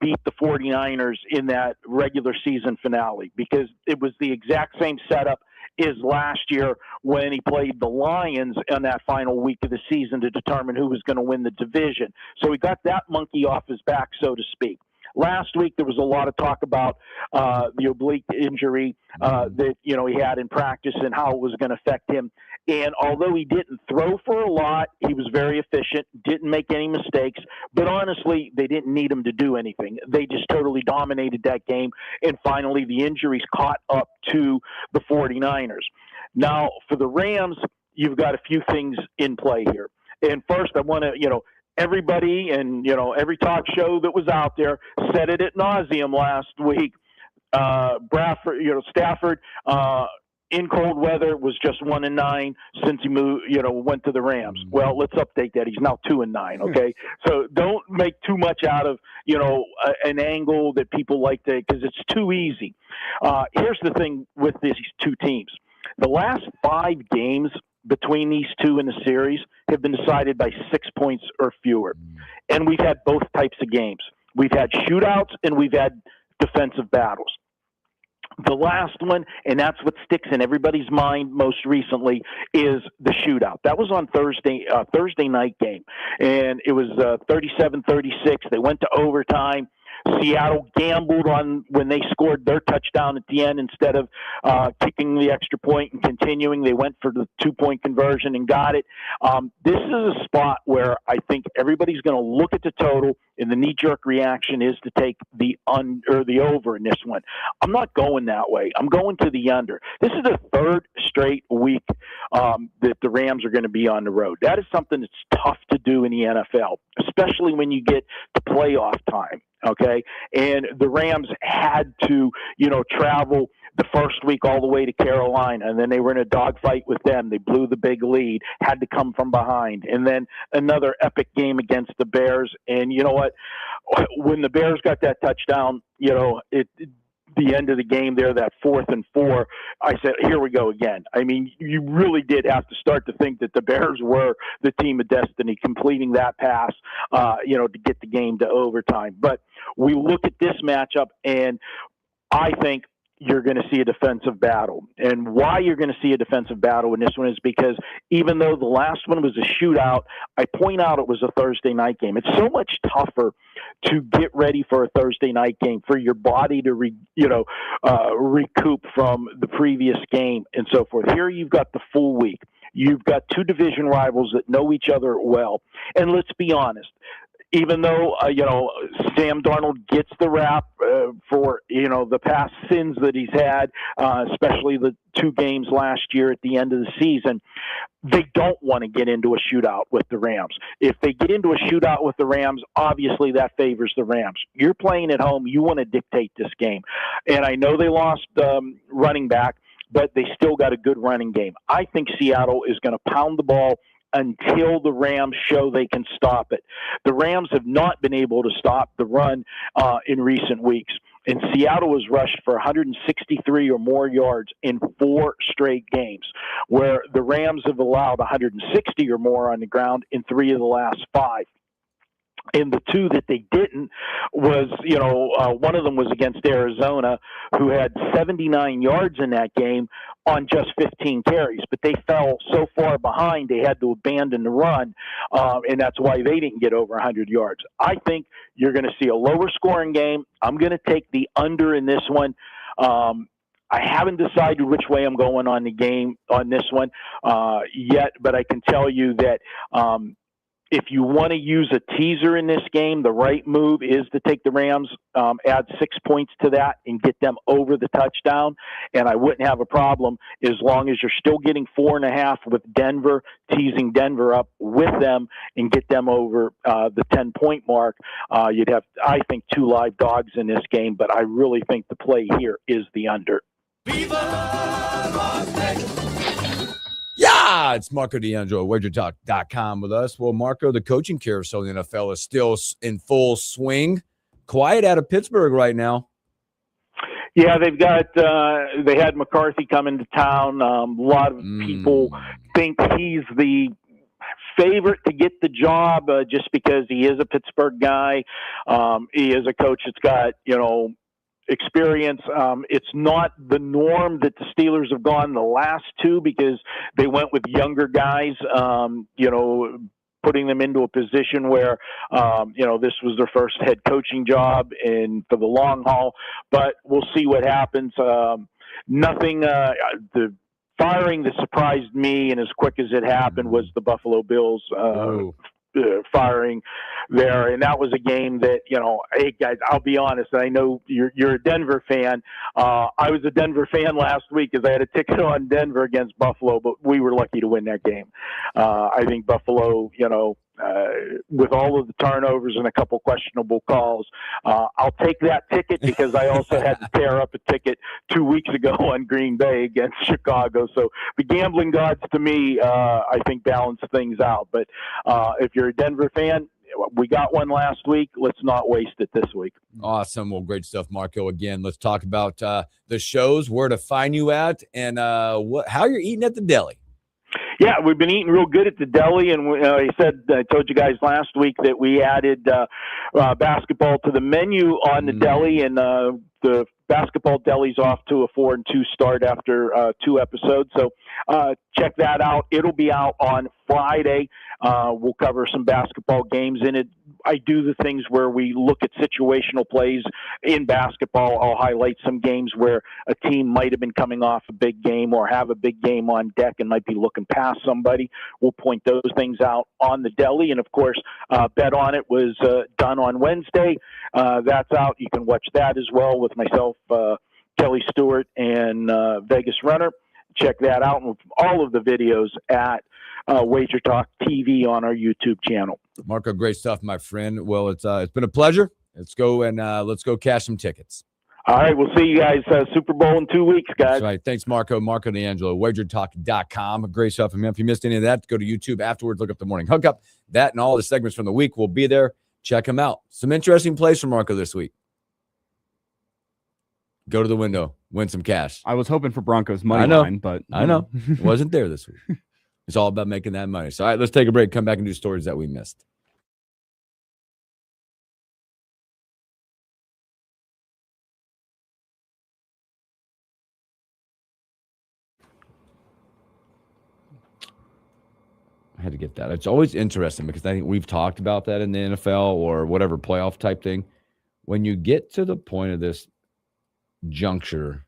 beat the 49ers in that regular season finale, because it was the exact same setup as last year when he played the Lions in that final week of the season to determine who was going to win the division. So he got that monkey off his back, so to speak. Last week, there was a lot of talk about the oblique injury that he had in practice and how it was going to affect him. And although he didn't throw for a lot, he was very efficient, didn't make any mistakes. But honestly, they didn't need him to do anything. They just totally dominated that game. And finally, the injuries caught up to the 49ers. Now, for the Rams, you've got a few things in play here. And first, I want to, everybody and, every talk show that was out there said it at nauseum last week. Stafford, in cold weather was just 1-9 since he moved, went to the Rams. Well, let's update that. He's now 2-9. Okay. So don't make too much out of, an angle that people like to, because it's too easy. Here's the thing with these two teams. The last 5 games between these two in the series have been decided by 6 points or fewer. And we've had both types of games. We've had shootouts and we've had defensive battles. The last one, and that's what sticks in everybody's mind most recently, is the shootout. That was on Thursday night game, and it was 37-36. They went to overtime. Seattle gambled on when they scored their touchdown at the end instead of kicking the extra point and continuing. They went for the 2-point conversion and got it. This is a spot where I think everybody's going to look at the total, and the knee-jerk reaction is to take the over in this one. I'm not going that way. I'm going to the under. This is the 3rd straight week that the Rams are going to be on the road. That is something that's tough to do in the NFL, especially when you get to playoff time. Okay. And the Rams had to, travel the first week all the way to Carolina, and then they were in a dogfight with them. They blew the big lead, had to come from behind, and then another epic game against the Bears. And you know what? When the Bears got that touchdown, the end of the game there, that 4th and 4, I said, here we go again. I mean, you really did have to start to think that the Bears were the team of destiny, completing that pass, to get the game to overtime. But we look at this matchup, and I think you're going to see a defensive battle. And why you're going to see a defensive battle in this one is because even though the last one was a shootout, I point out it was a Thursday night game. It's so much tougher to get ready for a Thursday night game, for your body to recoup from the previous game and so forth. Here you've got the full week. You've got two division rivals that know each other well. And let's be honest, even though, Sam Darnold gets the rap for, the past sins that he's had, especially the 2 games last year at the end of the season, they don't want to get into a shootout with the Rams. If they get into a shootout with the Rams, obviously that favors the Rams. You're playing at home. You want to dictate this game. And I know they lost running back, but they still got a good running game. I think Seattle is going to pound the ball until the Rams show they can stop it. The Rams have not been able to stop the run in recent weeks. And Seattle has rushed for 163 or more yards in 4 straight games, where the Rams have allowed 160 or more on the ground in 3 of the last 5. And the 2 that they didn't was, one of them was against Arizona, who had 79 yards in that game on just 15 carries. But they fell so far behind, they had to abandon the run, and that's why they didn't get over 100 yards. I think you're going to see a lower scoring game. I'm going to take the under in this one. I haven't decided which way I'm going on the game on this one yet, but I can tell you that if you want to use a teaser in this game, the right move is to take the Rams, add 6 points to that, and get them over the touchdown. And I wouldn't have a problem as long as you're still getting 4.5 with Denver, teasing Denver up with them and get them over the 10-point mark. You'd have, I think, 2 live dogs in this game, but I really think the play here is the under. Viva Las Vegas! Yeah, it's Marco D'Angelo, WagerTalk.com with us. Well, Marco, the coaching carousel in the NFL is still in full swing. Quiet out of Pittsburgh right now. Yeah, they've got they had McCarthy coming to town. A lot of people think he's the favorite to get the job just because he is a Pittsburgh guy. He is a coach that's got, experience. It's not the norm that the Steelers have gone the last 2 because they went with younger guys, putting them into a position where, this was their first head coaching job and for the long haul, but we'll see what happens. Nothing, the firing that surprised me and as quick as it happened was the Buffalo Bills, firing there, and that was a game that hey guys, I'll be honest, I know you're a Denver fan. I was a Denver fan last week because I had a ticket on Denver against Buffalo, but we were lucky to win that game. I think Buffalo, with all of the turnovers and a couple questionable calls, I'll take that ticket because I also had to tear up a ticket 2 weeks ago on Green Bay against Chicago. So the gambling gods, to me, I think balance things out. But if you're a Denver fan, we got one last week. Let's not waste it this week. Awesome. Well, great stuff, Marco. Again, let's talk about the shows, where to find you at, and how you're eating at the deli. Yeah, we've been eating real good at the deli, and I told you guys last week that we added basketball to the menu on the deli, and the basketball deli's off to a 4-2 start after 2 episodes. So check that out. It'll be out on Friday. We'll cover some basketball games in it. I do the things where we look at situational plays in basketball. I'll highlight some games where a team might have been coming off a big game or have a big game on deck and might be looking past somebody. We'll point those things out on the deli. And, of course, Bet On It was done on Wednesday. That's out. You can watch that as well with myself, Kelly Stewart, and Vegas Runner. Check that out, and all of the videos at Wager Talk TV on our YouTube channel. Marco, great stuff, my friend. Well, it's been a pleasure. Let's go cash some tickets. All right, we'll see you guys Super Bowl in 2 weeks, guys. That's right. Thanks, Marco. Marco D'Angelo, wagertalk.com. Great stuff from him. If you missed any of that, go to YouTube afterwards. Look up the morning hookup. That and all the segments from the week will be there. Check them out. Some interesting plays from Marco this week. Go to the window, win some cash. I was hoping for Broncos money line, but I know it wasn't there this week. It's all about making that money. So, all right, let's take a break. Come back and do stories that we missed. I had to get that. It's always interesting because I think we've talked about that in the NFL or whatever playoff type thing. When you get to the point of this juncture,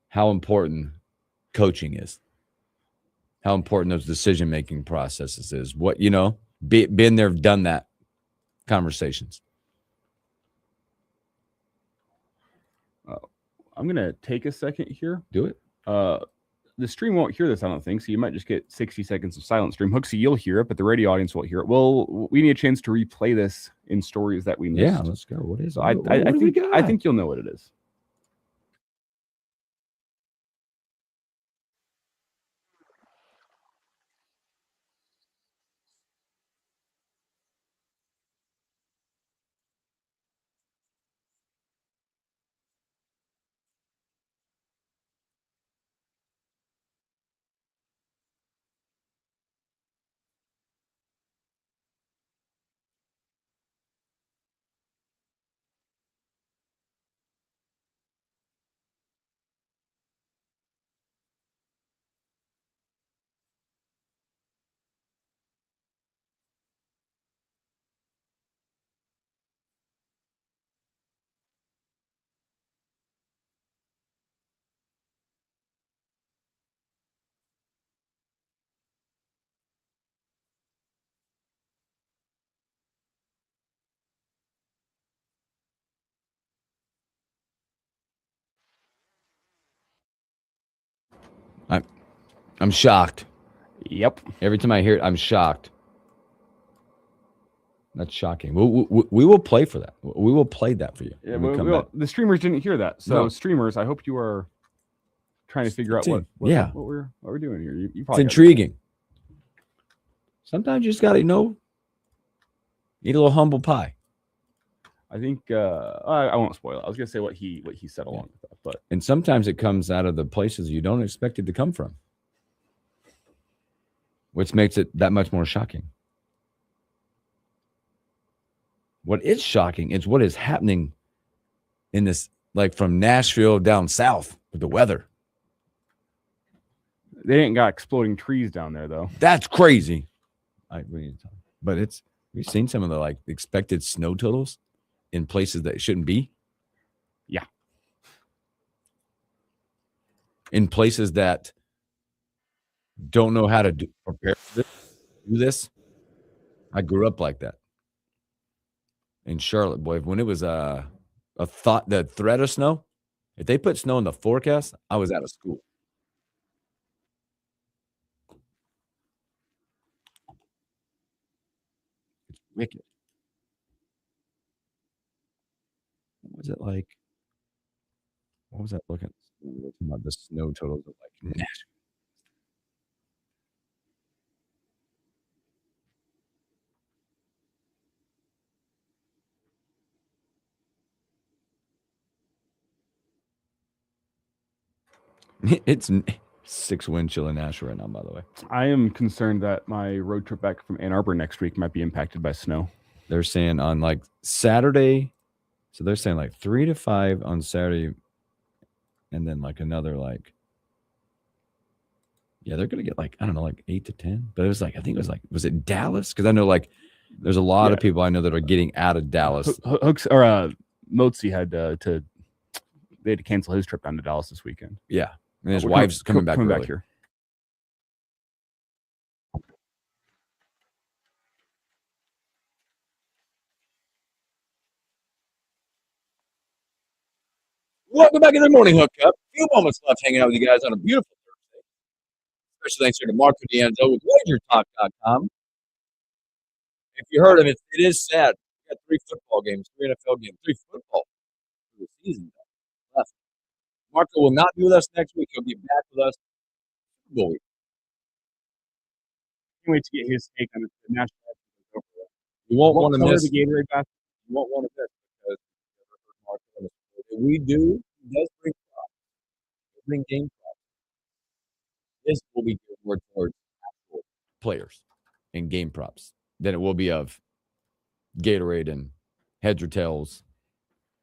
how important coaching is, how important those decision-making processes is. What, been there, done that conversations. I'm going to take a second here. Do it. The stream won't hear this, I don't think, so you might just get 60 seconds of silent stream. Hooksy, you'll hear it, but the radio audience won't hear it. Well, we need a chance to replay this in stories that we missed. Yeah, let's go. What is it? I think you'll know what it is. I'm shocked. Yep. Every time I hear it, I'm shocked. That's shocking. We will play for that. We will play that for you. Yeah, the streamers didn't hear that. So No. Streamers, I hope you are trying to figure out what we're doing here. You It's intriguing. Sometimes you just got to, eat a little humble pie. I think I won't spoil it. I was gonna say what he said along with that, but And sometimes it comes out of the places you don't expect it to come from, which makes it that much more shocking. What is shocking is what is happening in this, like from Nashville down south with the weather. they ain't got exploding trees down there though. That's crazy. But we've seen some of the like expected snow totals in places that it shouldn't be. Yeah. In places that don't know how to prepare for this, do this. I grew up like that. In Charlotte, boy, when it was the threat of snow, if they put snow in the forecast, I was out of school. It's wicked. What was it like? What was that looking about the snow totals of like Nashville? It's 6 wind chill in Nashville right now, by the way. I am concerned that my road trip back from Ann Arbor next week might be impacted by snow. They're saying on like Saturday, so they're saying like 3 to 5 on Saturday, and then like another like, yeah, they're gonna get like, I don't know, like 8 to 10. But it was like, I think it was like, was it Dallas? Because I know like there's a lot of people I know that are getting out of Dallas. Hooks or Motzi had they had to cancel his trip down to Dallas this weekend. Yeah, and his wife's coming back here. Welcome back in the morning hookup. A few moments left hanging out with you guys on a beautiful Thursday. Special thanks here to Marco D'Angelo with wagertalk.com. If you heard of it, it is sad. We got 3 football games, 3 NFL games, 3 football. for the season. Left. Marco will not be with us next week. He'll be back with us. Super Bowl week. Can't wait to get his take on the national anthem. You won't What want to color miss the Gatorade basket? You won't want to miss because we do. He does bring props. Bring game props. This will be more towards actual players and game props than it will be of Gatorade and heads or tails.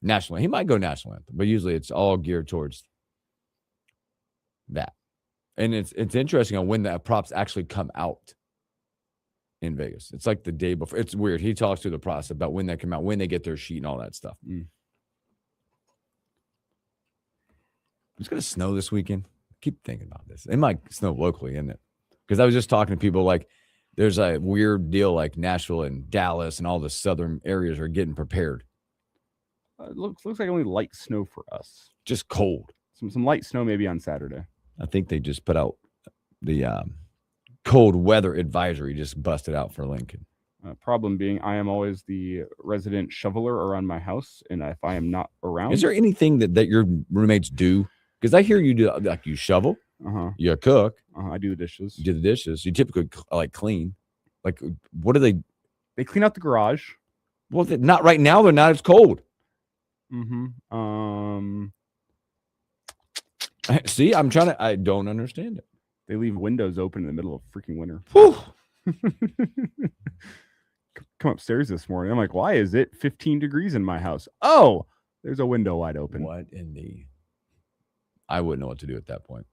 National. He might go national anthem, but usually it's all geared towards that. And it's interesting on when the props actually come out in Vegas. It's like the day before. It's weird. He talks through the process about when they come out, when they get their sheet and all that stuff. It's going to snow this weekend. I keep thinking about this. It might snow locally, isn't it? Because I was just talking to people like there's a weird deal like Nashville and Dallas and all the southern areas are getting prepared. It looks like only light snow for us. Just cold. Some light snow maybe on Saturday. I think they just put out the cold weather advisory, just busted out for Lincoln. Problem being, I am always the resident shoveler around my house, and if I am not around, is there anything that your roommates do? Because I hear you do, like you shovel, you cook, I do the dishes. You do the dishes. You typically like clean. Like, what do they? They clean out the garage. Well, not right now. They're not. It's cold. See, I'm trying to. I don't understand it. They leave windows open in the middle of freaking winter. Come upstairs this morning. I'm like, why is it 15 degrees in my house? Oh, there's a window wide open. What in the? I wouldn't know what to do at that point.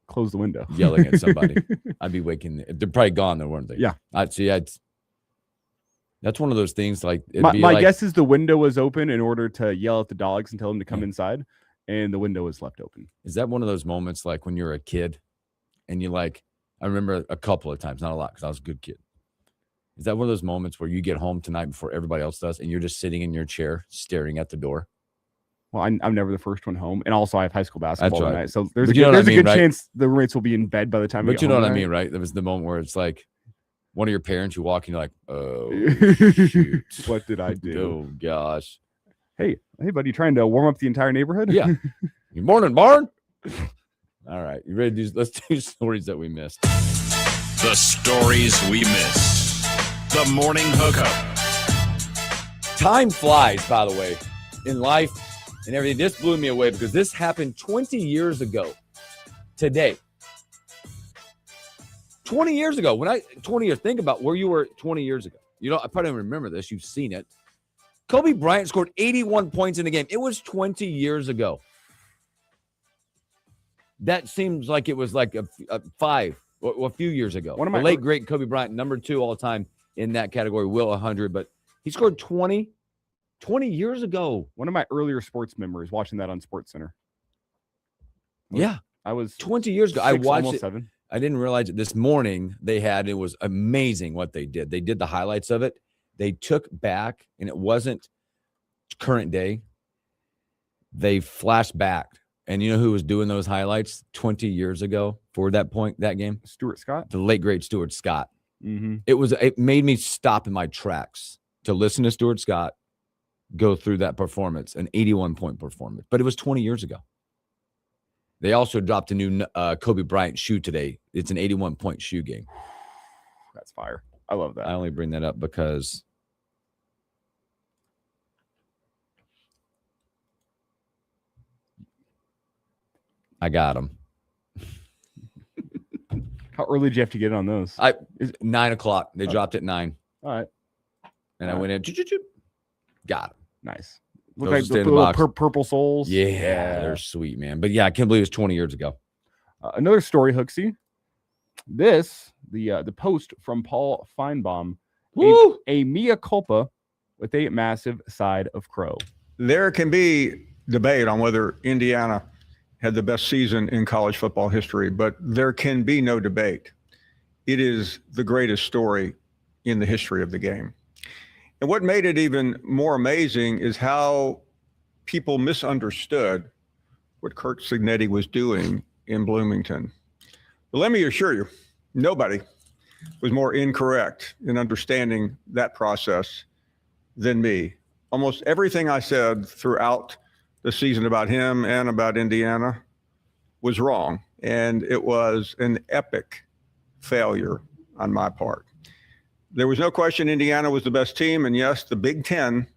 Close the window. Yelling at somebody. I'd be waking. They're probably gone though, weren't they? Yeah. I'd see. That's one of those things. Like my guess is the window was open in order to yell at the dogs and tell them to come inside, and the window was left open. Is that one of those moments like when you're a kid, and you like? I remember a couple of times, not a lot, because I was a good kid. Is that one of those moments where you get home tonight before everybody else does, and you're just sitting in your chair staring at the door? Well, I'm never the first one home, and also I have high school basketball right. tonight, so there's a good chance the roommates will be in bed by the time. But you know what I mean, right? There was the moment where it's like one of your parents, you walk and you're like, oh, shoot. What did I do? Oh gosh. Hey, buddy, you trying to warm up the entire neighborhood? Yeah. Good morning, Barn. All right, you ready to do? Let's do stories that we missed. The stories we missed. The morning hookup. Time flies, by the way, in life and everything. This blew me away because this happened 20 years ago today. 20 years ago. 20 years, think about where you were 20 years ago. You know, I probably don't remember this. You've seen it. Kobe Bryant scored 81 points in the game. It was 20 years ago. That seems like it was like a few years ago. One of the my late, great Kobe Bryant, number 2 all time in that category, will 100, but he scored 20 years ago. One of my earlier sports memories, watching that on SportsCenter. I was 20 years ago. I watched it. 7. I didn't realize it this morning. It was amazing what they did. They did the highlights of it. They took back, and it wasn't current day. They flashed back. And you know who was doing those highlights 20 years ago for that game? Stuart Scott. The late, great Stuart Scott. Mm-hmm. It made me stop in my tracks to listen to Stuart Scott go through that performance, an 81-point performance. But it was 20 years ago. They also dropped a new Kobe Bryant shoe today. It's an 81-point shoe game. That's fire. I love that. I only bring that up because I got them. How early did you have to get on those? 9 o'clock. They dropped at 9. All right. And I went in. Got them. Nice. Look like the little purple soles. Yeah, they're sweet, man. But yeah, I can't believe it was 20 years ago. Another story, Hooksy. The post from Paul Feinbaum, a mea culpa with a massive side of crow. There can be debate on whether Indiana had the best season in college football history, but there can be no debate. It is the greatest story in the history of the game. And what made it even more amazing is how people misunderstood what Kurt Cignetti was doing in Bloomington. But let me assure you, nobody was more incorrect in understanding that process than me. Almost everything I said throughout the season about him and about Indiana was wrong. And it was an epic failure on my part. There was no question Indiana was the best team. And yes, the Big Ten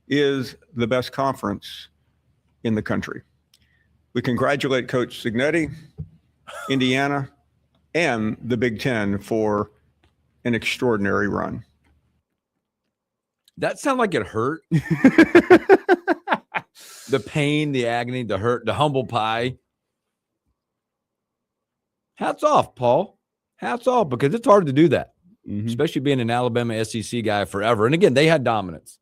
is the best conference in the country. We congratulate Coach Cignetti, Indiana, and the Big Ten for an extraordinary run. That sounded like it hurt. The pain, the agony, the hurt, the humble pie. Hats off, Paul. Hats off, because it's hard to do that, especially being an Alabama SEC guy forever. And again, they had dominance.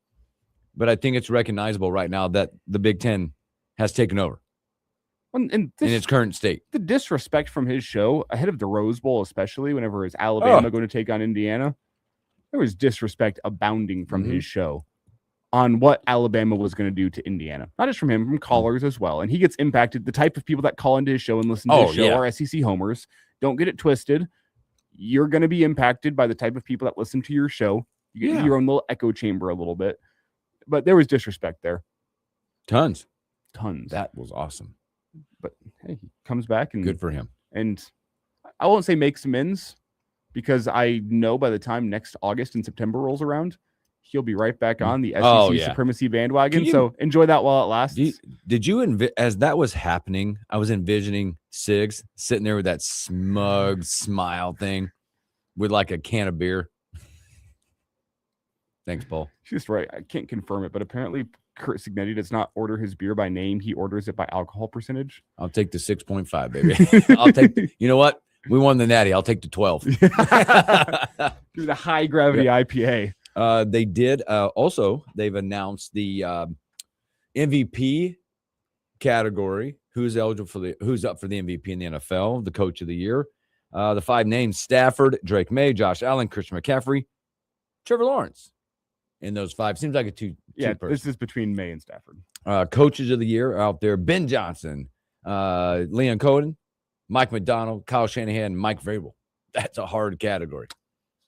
But I think it's recognizable right now that the Big Ten has taken over in its current state. The disrespect from his show ahead of the Rose Bowl, especially whenever it's Alabama going to take on Indiana, there was disrespect abounding from his show on what Alabama was going to do to Indiana. Not just from him, from callers as well. And he gets impacted. The type of people that call into his show and listen to his show are SEC homers. Don't get it twisted. You're going to be impacted by the type of people that listen to your show. You get your own little echo chamber a little bit. But there was disrespect there. Tons. That was awesome. But hey, he comes back and good for him. And I won't say makes amends, because I know by the time next August and September rolls around, he'll be right back on the SEC supremacy bandwagon. So enjoy that while it lasts. Did you as that was happening, I was envisioning Siggs sitting there with that smug smile thing with like a can of beer. Thanks, Paul. She's right. I can't confirm it, but apparently Kurt Cignetti does not order his beer by name. He orders it by alcohol percentage. I'll take the 6.5, baby. I'll take, you know what? We won the Natty. I'll take the 12. Do the high gravity IPA. They did. Also, they've announced the MVP category. Who's eligible for who's up for the MVP in the NFL, the coach of the year. The 5 names: Stafford, Drake May, Josh Allen, Christian McCaffrey, Trevor Lawrence. In those 5, seems like a two. This is between May and Stafford. Coaches of the year out there: Ben Johnson, Leon Coden, Mike McDonald, Kyle Shanahan, and Mike Vrabel. That's a hard category.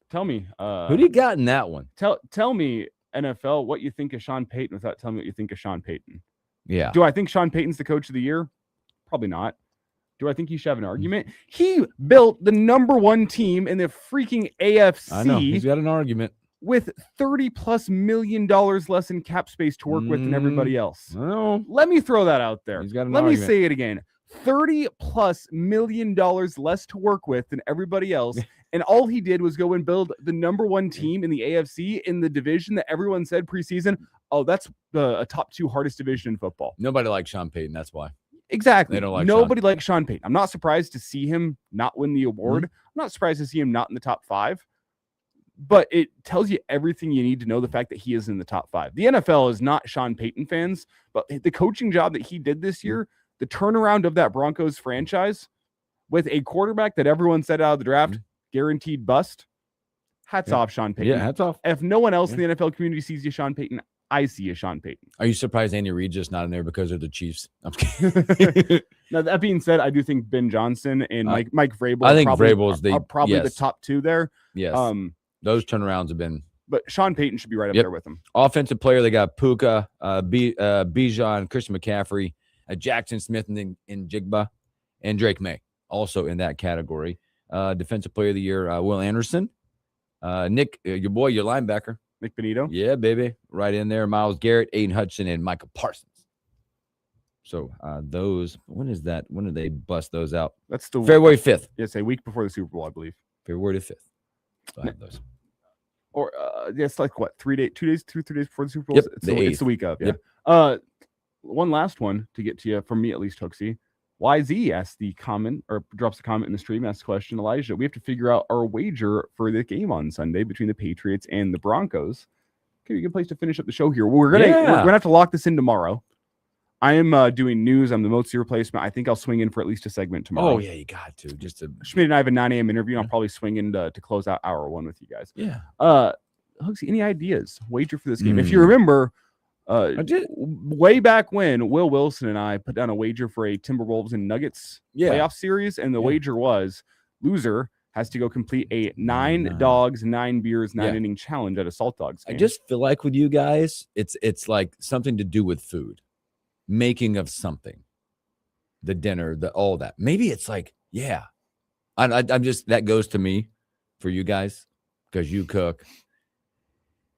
Tell me, who do you got in that one? Tell me, NFL, what you think of Sean Payton without telling me what you think of Sean Payton. Yeah. Do I think Sean Payton's the coach of the year? Probably not. Do I think he should have an argument? He built the #1 team in the freaking AFC. I know. He's got an argument. With $30+ million less in cap space to work with than everybody else. No. Let me throw that out there. He's got an Let argument. me say it again. $30+ million less to work with than everybody else. And all he did was go and build the #1 team in the AFC in the division that everyone said preseason, oh, that's a top 2 hardest division in football. Nobody likes Sean Payton. That's why. Exactly. They don't like Nobody likes Sean Payton. I'm not surprised to see him not win the award. I'm not surprised to see him not in the top 5. But it tells you everything you need to know, the fact that he is in the top 5. The NFL is not Sean Payton fans, but the coaching job that he did this year, the turnaround of that Broncos franchise with a quarterback that everyone said out of the draft, guaranteed bust. Hats off, Sean Payton. Yeah, hats off. If no one else in the NFL community sees you, Sean Payton, I see you, Sean Payton. Are you surprised Andy Reid's just not in there because of the Chiefs? I'm kidding. Now, that being said, I do think Ben Johnson and Mike Vrabel I think Vrabel's Vrabel's are probably the top 2 there. Yes. Those turnarounds have been. But Sean Payton should be right up there with him. Offensive player, they got Puka, Bijan, Christian McCaffrey, Jackson Smith, and Jigba, and Drake May also in that category. Defensive player of the year, Will Anderson. Nick, your boy, your linebacker. Nick Benito. Yeah, baby. Right in there. Myles Garrett, Aiden Hudson, and Michael Parsons. So those, when is that? When did they bust those out? That's the February 5th. Yes, a week before the Super Bowl, I believe. February the 5th. I have those. Or it's like what, 3 days, 3 days before the Super Bowl? Yep, It's the week of. Yeah. Yep. One last one to get to you, from me at least, Hooksy. YZ asks the comment, or drops a comment in the stream, asks the question, Elijah, we have to figure out our wager for the game on Sunday between the Patriots and the Broncos. Okay, a good place to finish up the show here. We're gonna have to lock this in tomorrow. I am doing news. I'm the Motzi replacement. I think I'll swing in for at least a segment tomorrow. Oh, yeah, you got to. Schmidt and I have a 9 a.m. interview, and I'll probably swing in to close out hour 1 with you guys. Yeah. Hooksy, any ideas? Wager for this game? If you remember, way back when, Will Wilson and I put down a wager for a Timberwolves and Nuggets playoff series, and the wager was loser has to go complete a 9 dogs, 9 beers, 9 inning challenge at a Salt Dogs game. I just feel like with you guys, it's like something to do with food. making of something, the dinner, all that. Maybe it's like, yeah, I'm just, that goes to me for you guys because you cook.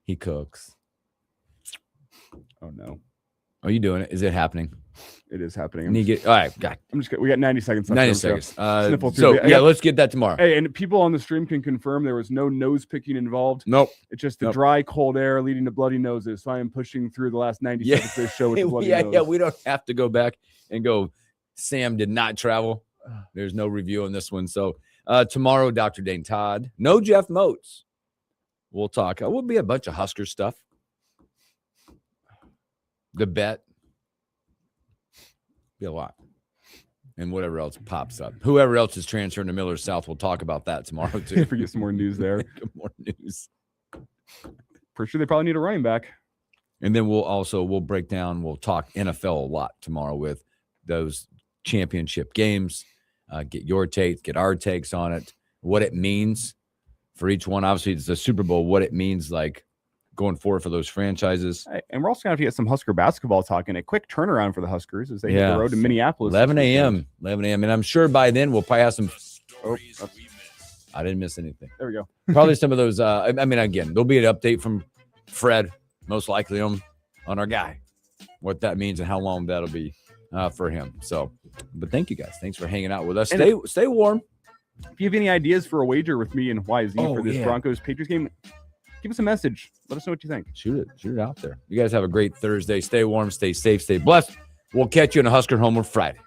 He cooks. Oh no. Are you doing it? Is it happening? It is happening. All right, God. We got 90 seconds left. 90 seconds. Sniffle So through yeah, let's get that tomorrow. Hey, and people on the stream can confirm there was no nose picking involved. Nope. It's just the dry, cold air leading to bloody noses. So I am pushing through the last 90 seconds of this show with the bloody nose. Yeah, we don't have to go back and go, Sam did not travel. There's no review on this one. So tomorrow, Dr. Dane Todd. No Jeff Moats. We'll talk. We'll be a bunch of Husker stuff. The bet. Be a lot. And whatever else pops up. Whoever else is transferring to Miller South, we'll talk about that tomorrow too. Forget some more news there. More news. For sure, they probably need a running back. And then we'll break down, we'll talk NFL a lot tomorrow with those championship games. Get your takes, get our takes on it, what it means for each one. Obviously, it's the Super Bowl, what it means like going forward for those franchises. And we're also going to get some Husker basketball talking. A quick turnaround for the Huskers as they hit the road to Minneapolis. 11 a.m. And I'm sure by then we'll probably have some. I didn't miss anything. There we go. Probably some of those. I mean, again, there'll be an update from Fred, most likely on our guy, what that means and how long that'll be for him. So, but thank you guys. Thanks for hanging out with us. Stay warm. If you have any ideas for a wager with me and YZ for this Broncos Patriots game, give us a message. Let us know what you think. Shoot it out there. You guys have a great Thursday. Stay warm, stay safe, stay blessed. We'll catch you in a Husker Homework Friday.